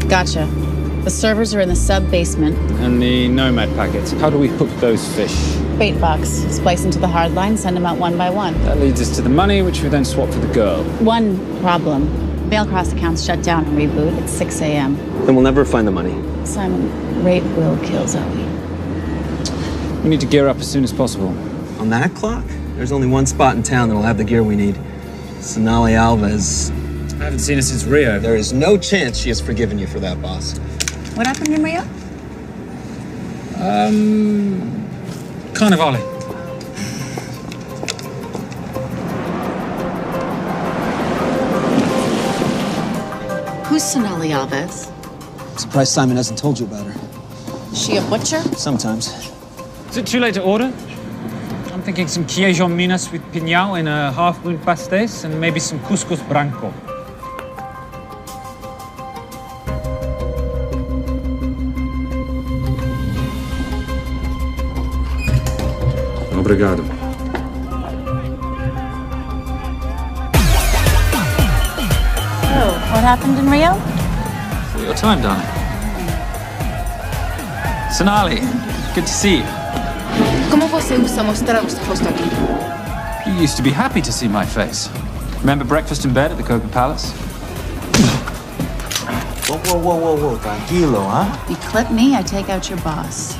Gotcha. The servers are in the sub-basement. And the Nomad packets. How do we hook those fish? Bait box. Splice into the hard line, send them out one by one. That leads us to the money, which we then swap for the girl. One problem. Mailcross accounts shut down and reboot at 6 a.m. Then we'll never find the money. Simon, rape will kill Zoe. We need to gear up as soon as possible. On that clock? There's only one spot in town that'll have the gear we need. Sonali Alves. I haven't seen her since Rio. There is no chance she has forgiven you for that, boss. What happened in Rio? Carnivale. Who's Sonali Alves? Surprised Simon hasn't told you about her. Is she a butcher? Sometimes. Is it too late to order? I'm thinking some Queijo Minas with piñao in a half-moon pastéis and maybe some couscous branco. Obrigado. Oh, what happened in Rio? For your time, darling. Sonali, good to see you. ¿Cómo você usa mostrar o seu rosto aqui? You used to be happy to see my face. Remember breakfast in bed at the Coca Palace? Whoa, tranquilo, huh? You clip me, I take out your boss.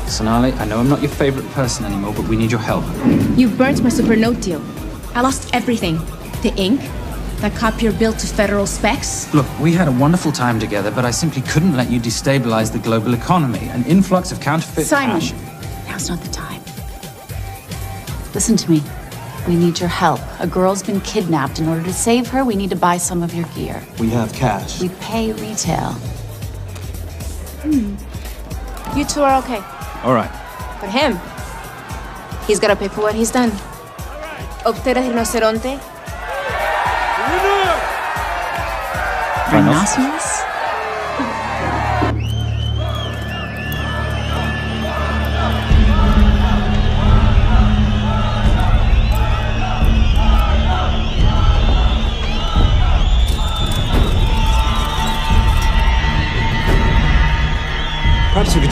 Sonali, I know I'm not your favorite person anymore, but we need your help. You burnt my Supernote deal. I lost everything. The ink, that copier built to federal specs. Look, we had a wonderful time together, but I simply couldn't let you destabilize the global economy. An influx of counterfeit Simon, cash. now's not the time. Listen to me. We need your help. A girl's been kidnapped. In order to save her, we need to buy some of your gear. We have cash. We pay retail. You two are okay. All right. But him, he's gotta pay for what he's done. Optera rinoceronte. Rhinoceros?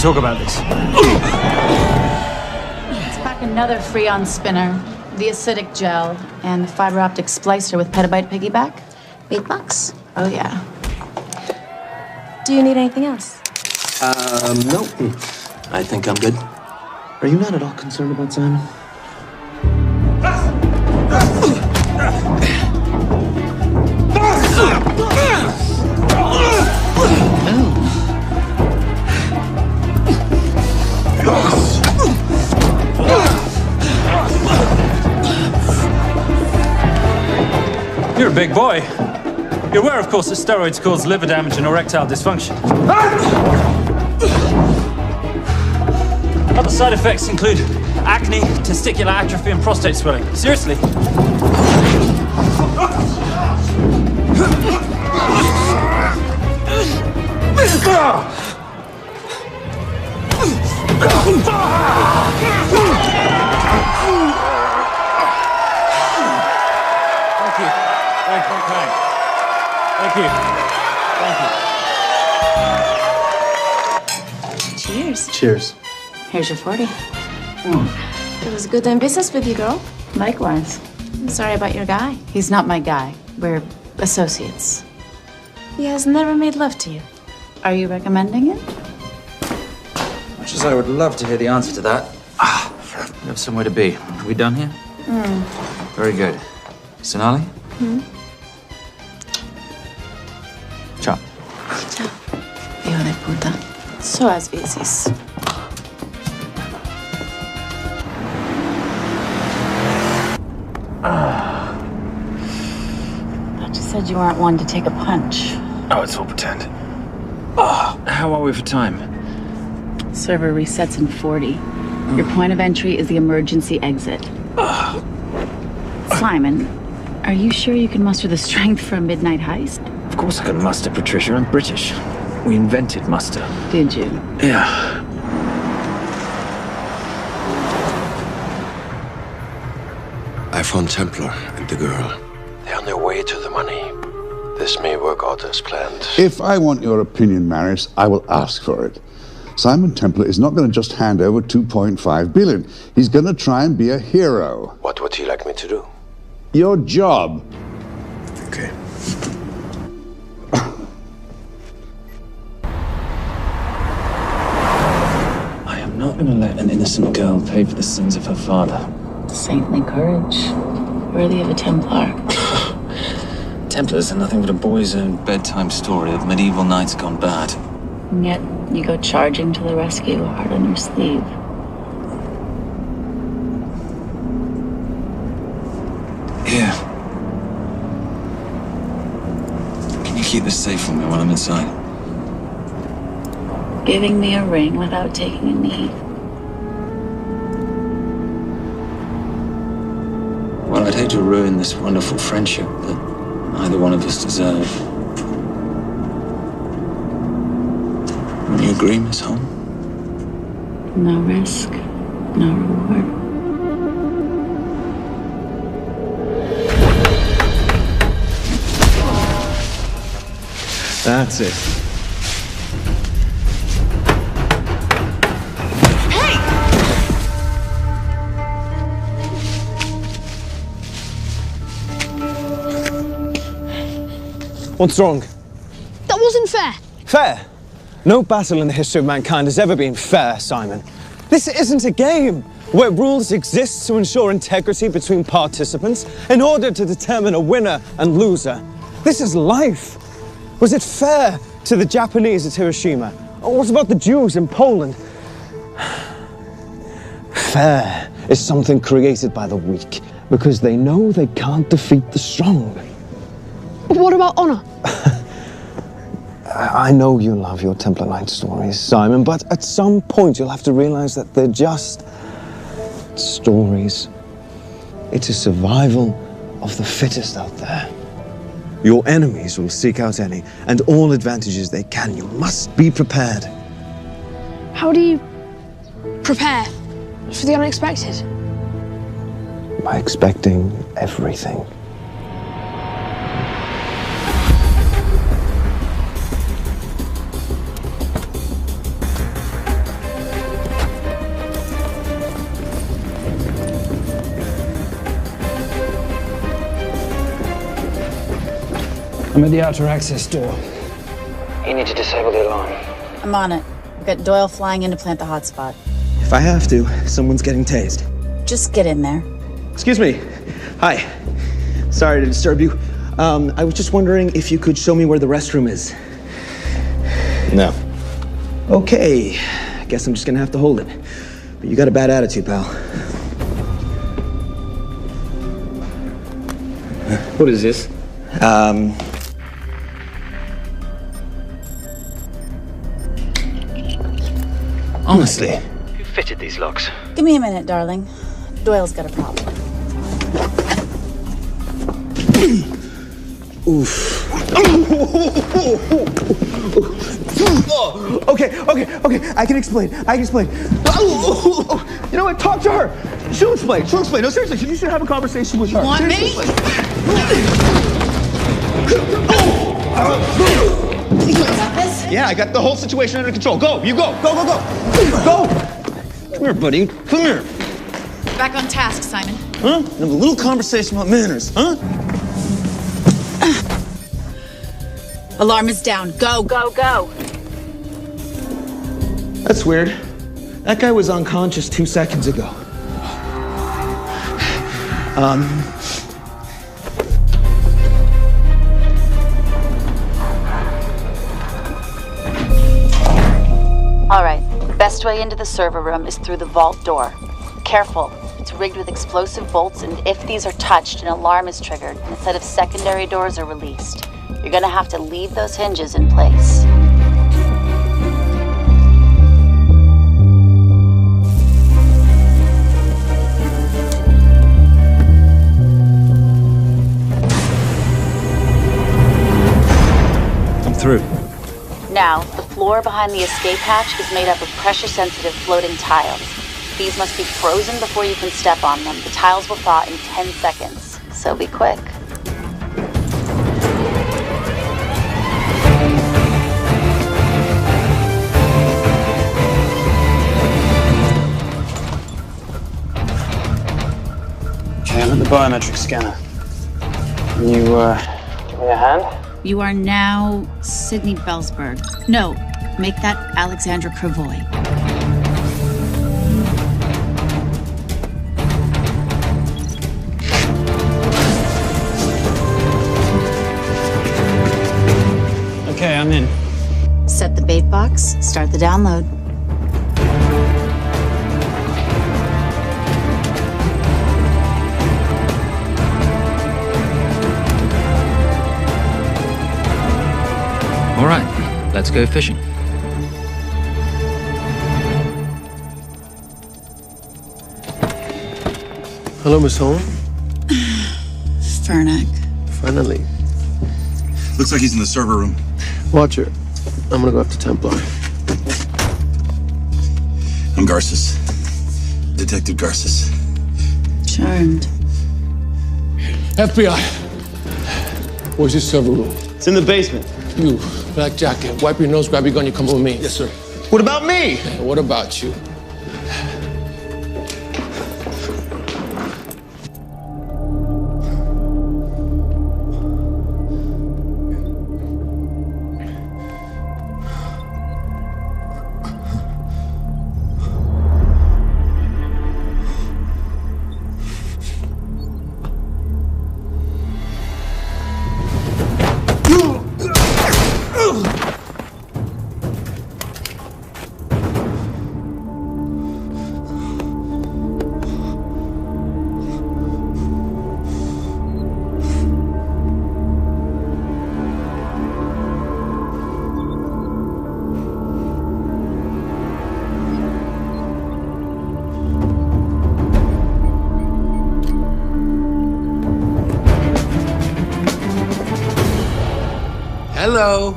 talk about this. Let's pack another Freon spinner, the acidic gel, and the fiber optic splicer with petabyte piggyback. $8. Oh, yeah. Do you need anything else? No. I think I'm good. Are you not at all concerned about Simon? You're a big boy. You're aware, of course, that steroids cause liver damage and erectile dysfunction. Other side effects include acne, testicular atrophy, and prostate swelling. Seriously. Thank you. Thank you. Thank you. Thank you. Cheers. Cheers. Here's your 40. It was good doing business with you, girl. Likewise. I'm sorry about your guy. He's not my guy. We're associates. He has never made love to you. Are you recommending it? Much as I would love to hear the answer to that. We have somewhere to be. Are we done here? Very good. Sonali? Ciao. Ciao. Hijo de puta. So as veces. Thought you said you weren't one to take a punch. Oh, it's all pretend. How are we for time? Server resets in 40. Your point of entry is the emergency exit. Simon, are you sure you can muster the strength for a midnight heist? Of course I can muster, Patricia. I'm British. We invented muster. Did you? Yeah. I found Templar and the girl. They're on their way to the money. This may work out as planned. If I want your opinion, Maris, I will ask for it. Simon Templar is not going to just hand over 2.5 billion. He's going to try and be a hero. What would he like me to do? Your job. Okay. I am not going to let an innocent girl pay for the sins of her father. Saintly courage. Worthy of a Templar. Templars are nothing but a boy's own bedtime story of medieval knights gone bad. And yet, you go charging to the rescue, heart on your sleeve. Here. Can you keep this safe for me while I'm inside? Giving me a ring without taking a knee. Well, I'd hate to ruin this wonderful friendship that neither one of us deserve. You agree, Miss Holm? No risk, no reward. That's it. What's wrong? That wasn't fair. Fair? No battle in the history of mankind has ever been fair, Simon. This isn't a game where rules exist to ensure integrity between participants in order to determine a winner and loser. This is life. Was it fair to the Japanese at Hiroshima? Or what about the Jews in Poland? Fair is something created by the weak because they know they can't defeat the strong. What about honor? I know you love your Templar Knight stories, Simon, but at some point you'll have to realize that they're just stories. It's a survival of the fittest out there. Your enemies will seek out any and all advantages they can. You must be prepared. How do you prepare for the unexpected? By expecting everything. I'm at the outer access door. You need to disable the alarm. I'm on it. We've got Doyle flying in to plant the hotspot. If I have to, someone's getting tased. Just get in there. Excuse me. Hi. Sorry to disturb you. I was just wondering if you could show me where the restroom is. No. Okay. I guess I'm just gonna have to hold it. But you got a bad attitude, pal. What is this? Honestly, who fitted these locks? Give me a minute, darling. Doyle's got a problem. Oof. Okay. I can explain. You know what? Talk to her. She'll explain. No, seriously, you should have a conversation with her. You want me? You got this? Yeah, I got the whole situation under control. Go, you go. Go. Come here, buddy. Come here. Back on task, Simon. Huh? Have a little conversation about manners, huh? Alarm is down. Go. That's weird. That guy was unconscious 2 seconds ago. All right. Best way into the server room is through the vault door. Careful. It's rigged with explosive bolts, and if these are touched, an alarm is triggered, and a set of secondary doors are released. You're gonna have to leave those hinges in place. I'm through. Now, the floor behind the escape hatch is made up of pressure-sensitive floating tiles. These must be frozen before you can step on them. The tiles will thaw in 10 seconds, so be quick. Okay, I'm at the biometric scanner. Can you, give me a hand? You are now Sydney Bellsberg. No, make that Alexandra Cravoy. Okay, I'm in. Set the bait box, start the download. All right, let's go fishing. Hello, Miss Holm. Fernac. Finally. Looks like he's in the server room. Watcher, I'm gonna go after Templar. I'm Garces. Detective Garces. Charmed. FBI. Where's this server room? It's in the basement. You, black jacket, wipe your nose, grab your gun, you come with me. Yes, sir. What about me? What about you? Hello.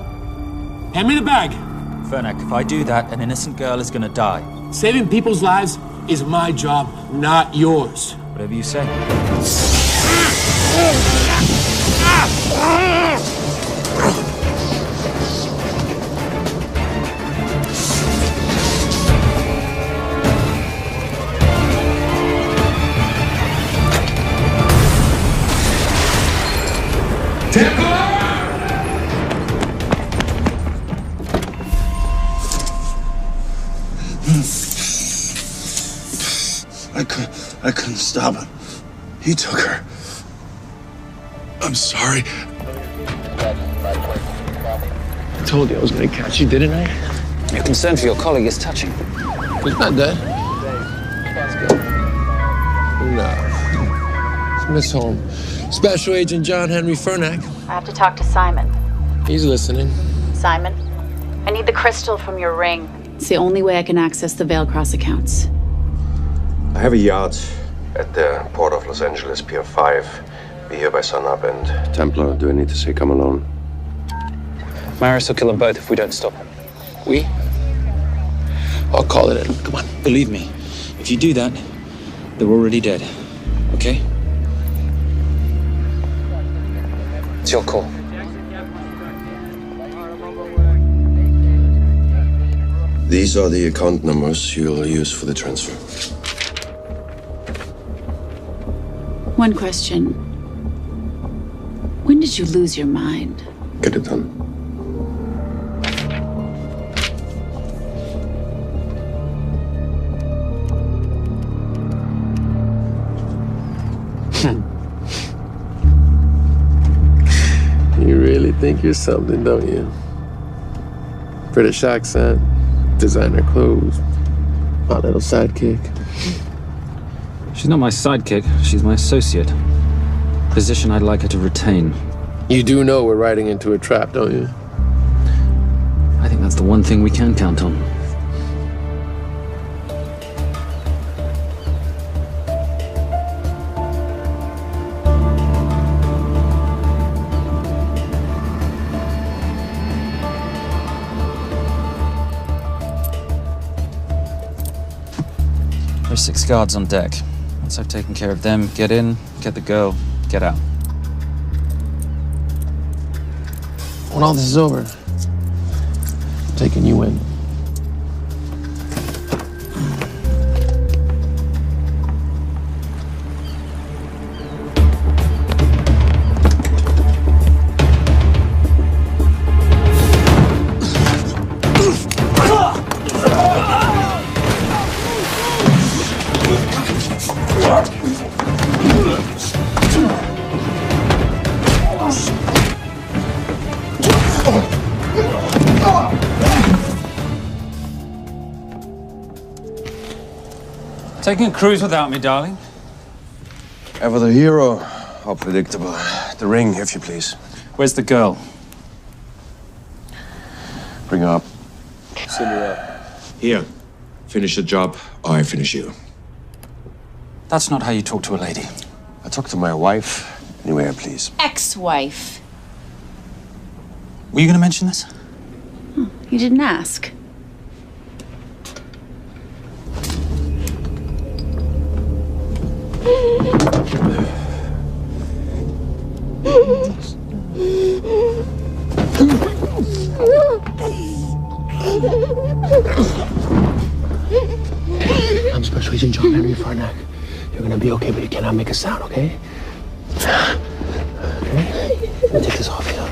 Hand me the bag. Fernac, if I do that, an innocent girl is gonna die. Saving people's lives is my job, not yours. Whatever you say. Templar! Stop. He took her. I'm sorry. I told you I was gonna catch you, didn't I? Your concern for your colleague is touching. He's not dead. No. It's Miss Holm. Special Agent John Henry Fernack. I have to talk to Simon. He's listening. Simon, I need the crystal from your ring. It's the only way I can access the Veilcross accounts. I have a yacht at the port of Los Angeles, Pier 5. Be here by sunup, and Templar, do I need to say come alone? Maris will kill them both if we don't stop him. We? I'll call it in. Come on. Believe me, if you do that, they're already dead. Okay? It's your call. These are the account numbers you'll use for the transfer. One question. When did you lose your mind? Get it done. You really think you're something, don't you? British accent, designer clothes, my little sidekick. She's not my sidekick, she's my associate. Position I'd like her to retain. You do know we're riding into a trap, don't you? I think that's the one thing we can count on. There's 6 guards on deck. Once I've taken care of them, get in, get the girl, get out. When all this is over, I'm taking you in. Taking a cruise without me, darling? Ever the hero? How predictable. The ring, if you please. Where's the girl? Bring her up. Send her up. Here. Finish the job, or I finish you. That's not how you talk to a lady. I talk to my wife anyway I please. Ex-wife. Were you gonna mention this? You didn't ask. I'm Special Agent John Henry Fernack. You're gonna be okay, but you cannot make a sound, okay? Okay? Let me take this off here.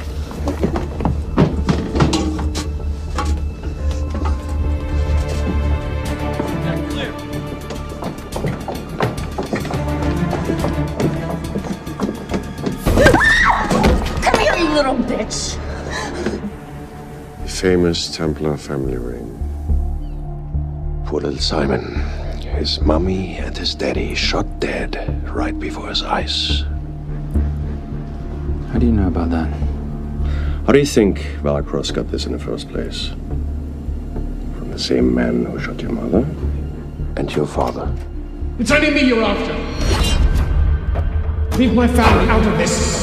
Come here, you little bitch! The famous Templar family ring. Poor little Simon. His mummy and his daddy shot dead right before his eyes. How do you know about that? How do you think Veilcross got this in the first place? From the same man who shot your mother and your father. It's only me you're after. Leave my family out of this.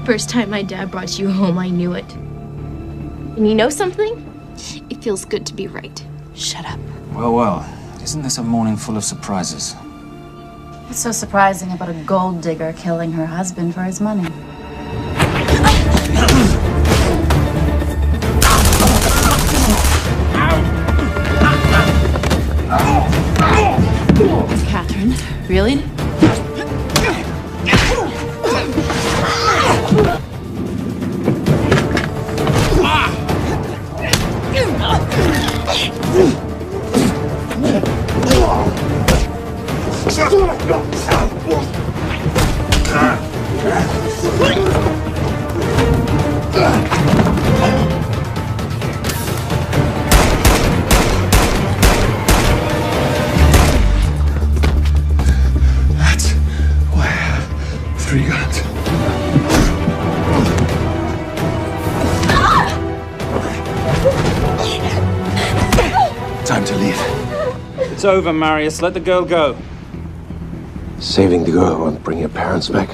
First time my dad brought you home, I knew it. And you know something? It feels good to be right. Shut up. Well, well. Isn't this a morning full of surprises? What's so surprising about a gold digger killing her husband for his money? Catherine, really? That's why I have 3 guns. Time to leave. It's over, Marius. Let the girl go. Saving the girl won't bring your parents back.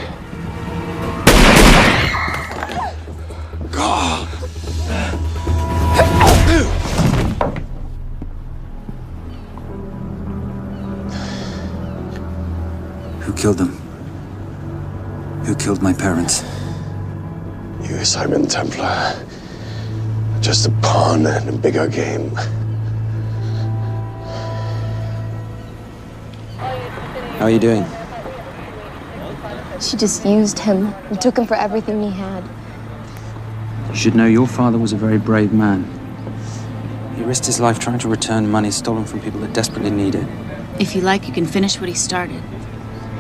God. Who killed them? Who killed my parents? You, Simon Templar. Just a pawn in a bigger game. How are you doing? She just used him and took him for everything he had. You should know your father was a very brave man. He risked his life trying to return money stolen from people that desperately need it. If you like, you can finish what he started.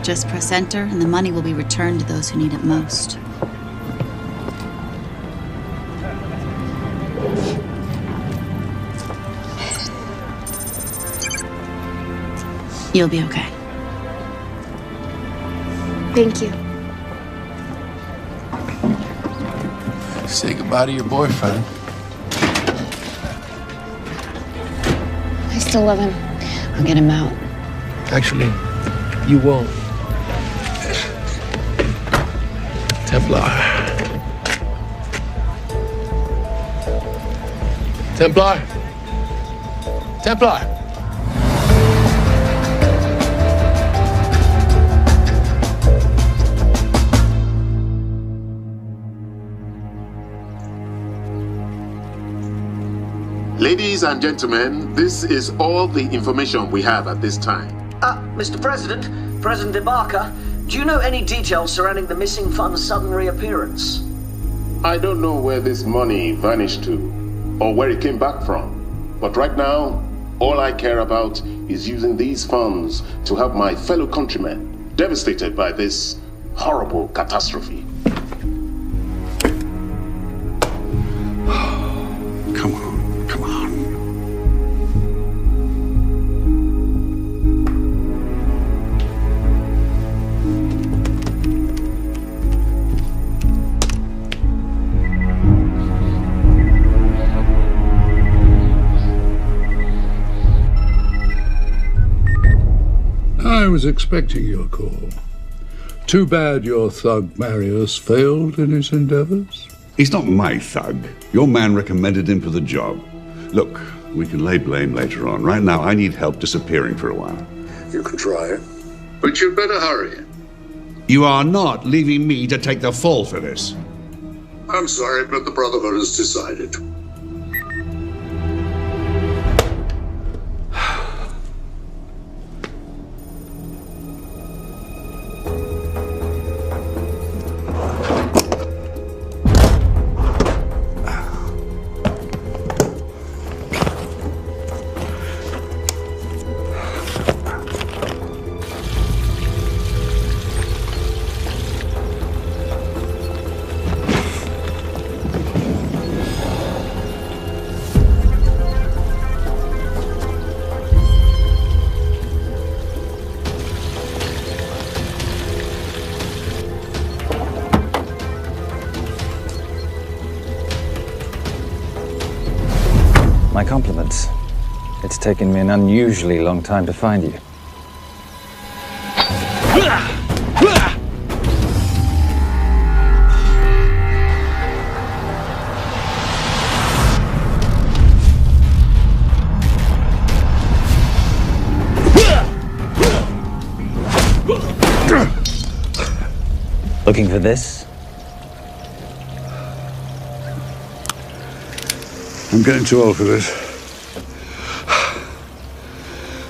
Just press enter, and the money will be returned to those who need it most. You'll be okay. Thank you. Say goodbye to your boyfriend. I still love him. I'll get him out. Actually, you won't. Templar. Templar. Templar. Ladies and gentlemen, this is all the information we have at this time. Mr. President, President Ibaka, do you know any details surrounding the missing fund's sudden reappearance? I don't know where this money vanished to, or where it came back from. But right now, all I care about is using these funds to help my fellow countrymen devastated by this horrible catastrophe. Come on, come on. I was expecting your call. Too bad your thug Marius failed in his endeavors. He's not my thug. Your man recommended him for the job. Look, we can lay blame later on. Right now, I need help disappearing for a while. You can try it, but you'd better hurry. You are not leaving me to take the fall for this. I'm sorry, but the Brotherhood has decided. My compliments. It's taken me an unusually long time to find you. Looking for this? I'm getting too old for this.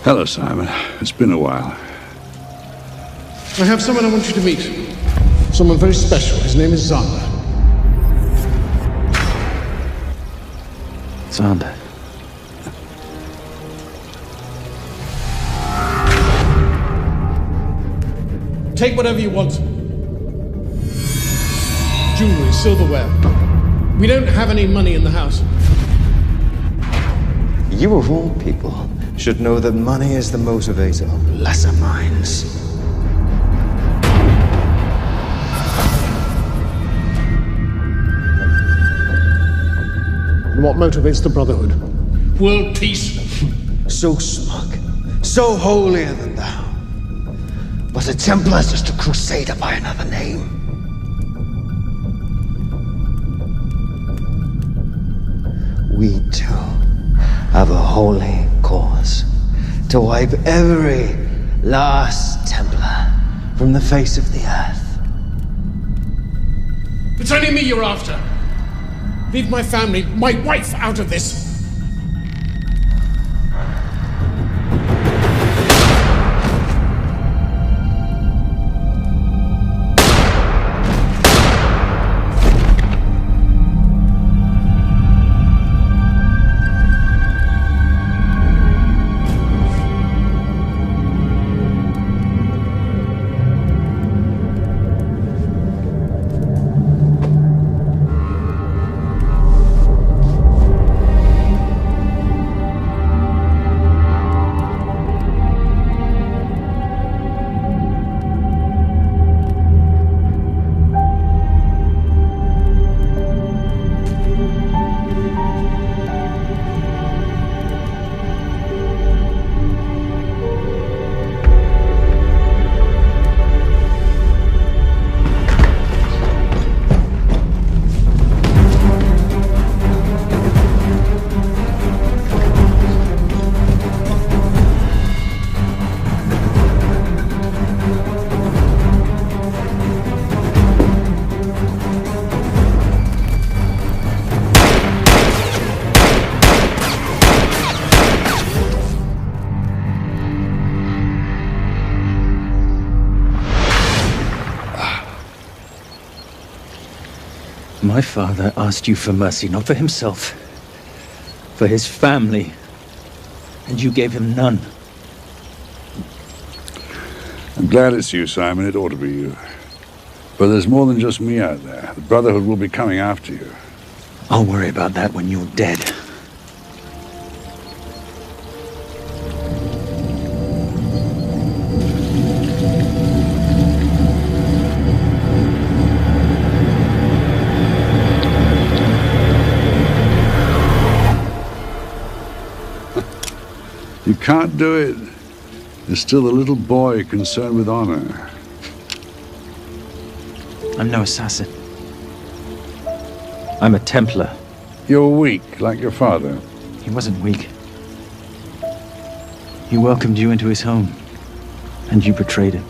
Hello, Simon. It's been a while. I have someone I want you to meet. Someone very special. His name is Xander. Xander. Take whatever you want. Jewelry, silverware. We don't have any money in the house. You of all people should know that money is the motivator of lesser minds. And what motivates the Brotherhood? World peace. So smug, so holier than thou. But a Templar's just a crusader by another name. We too have a holy cause to wipe every last Templar from the face of the earth. It's only me you're after. Leave my family, my wife, out of this. My father asked you for mercy, not for himself, for his family, and you gave him none. I'm glad it's you, Simon. It ought to be you. But there's more than just me out there. The Brotherhood will be coming after you. I'll worry about that when you're dead. You can't do it. There's still a little boy concerned with honor. I'm no assassin. I'm a Templar. You're weak, like your father. He wasn't weak. He welcomed you into his home, and you betrayed him.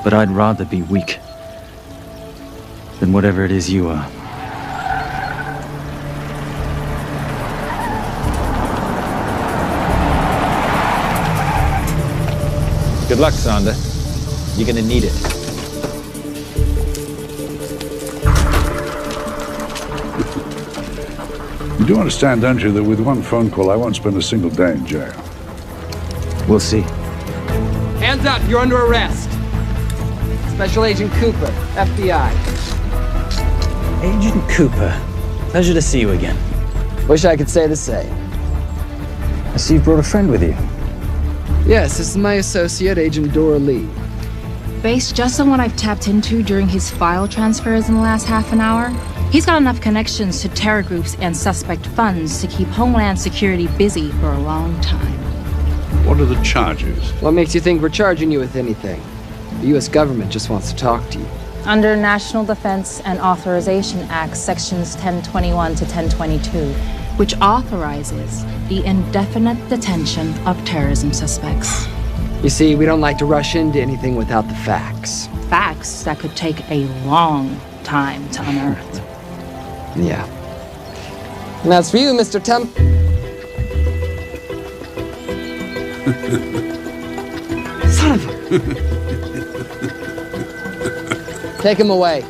But I'd rather be weak than whatever it is you are. Good luck, Sander. You're gonna need it. You do understand, don't you, that with one phone call, I won't spend a single day in jail. We'll see. Hands up, you're under arrest. Special Agent Cooper, FBI. Agent Cooper, pleasure to see you again. Wish I could say the same. I see you brought a friend with you. Yes, this is my associate, Agent Dora Lee. Based just on what I've tapped into during his file transfers in the last half an hour, he's got enough connections to terror groups and suspect funds to keep Homeland Security busy for a long time. What are the charges? What makes you think we're charging you with anything? The U.S. government just wants to talk to you. Under National Defense and Authorization Act, Sections 1021 to 1022. Which authorizes the indefinite detention of terrorism suspects. You see, we don't like to rush into anything without the facts. Facts that could take a long time to unearth. Yeah. And that's for you, Mr. Temp. Son of a... Take him away.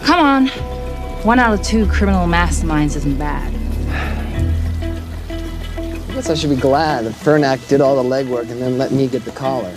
Come on. 1 out of 2 criminal masterminds isn't bad. guess I should be glad that Fernak did all the legwork and then let me get the collar.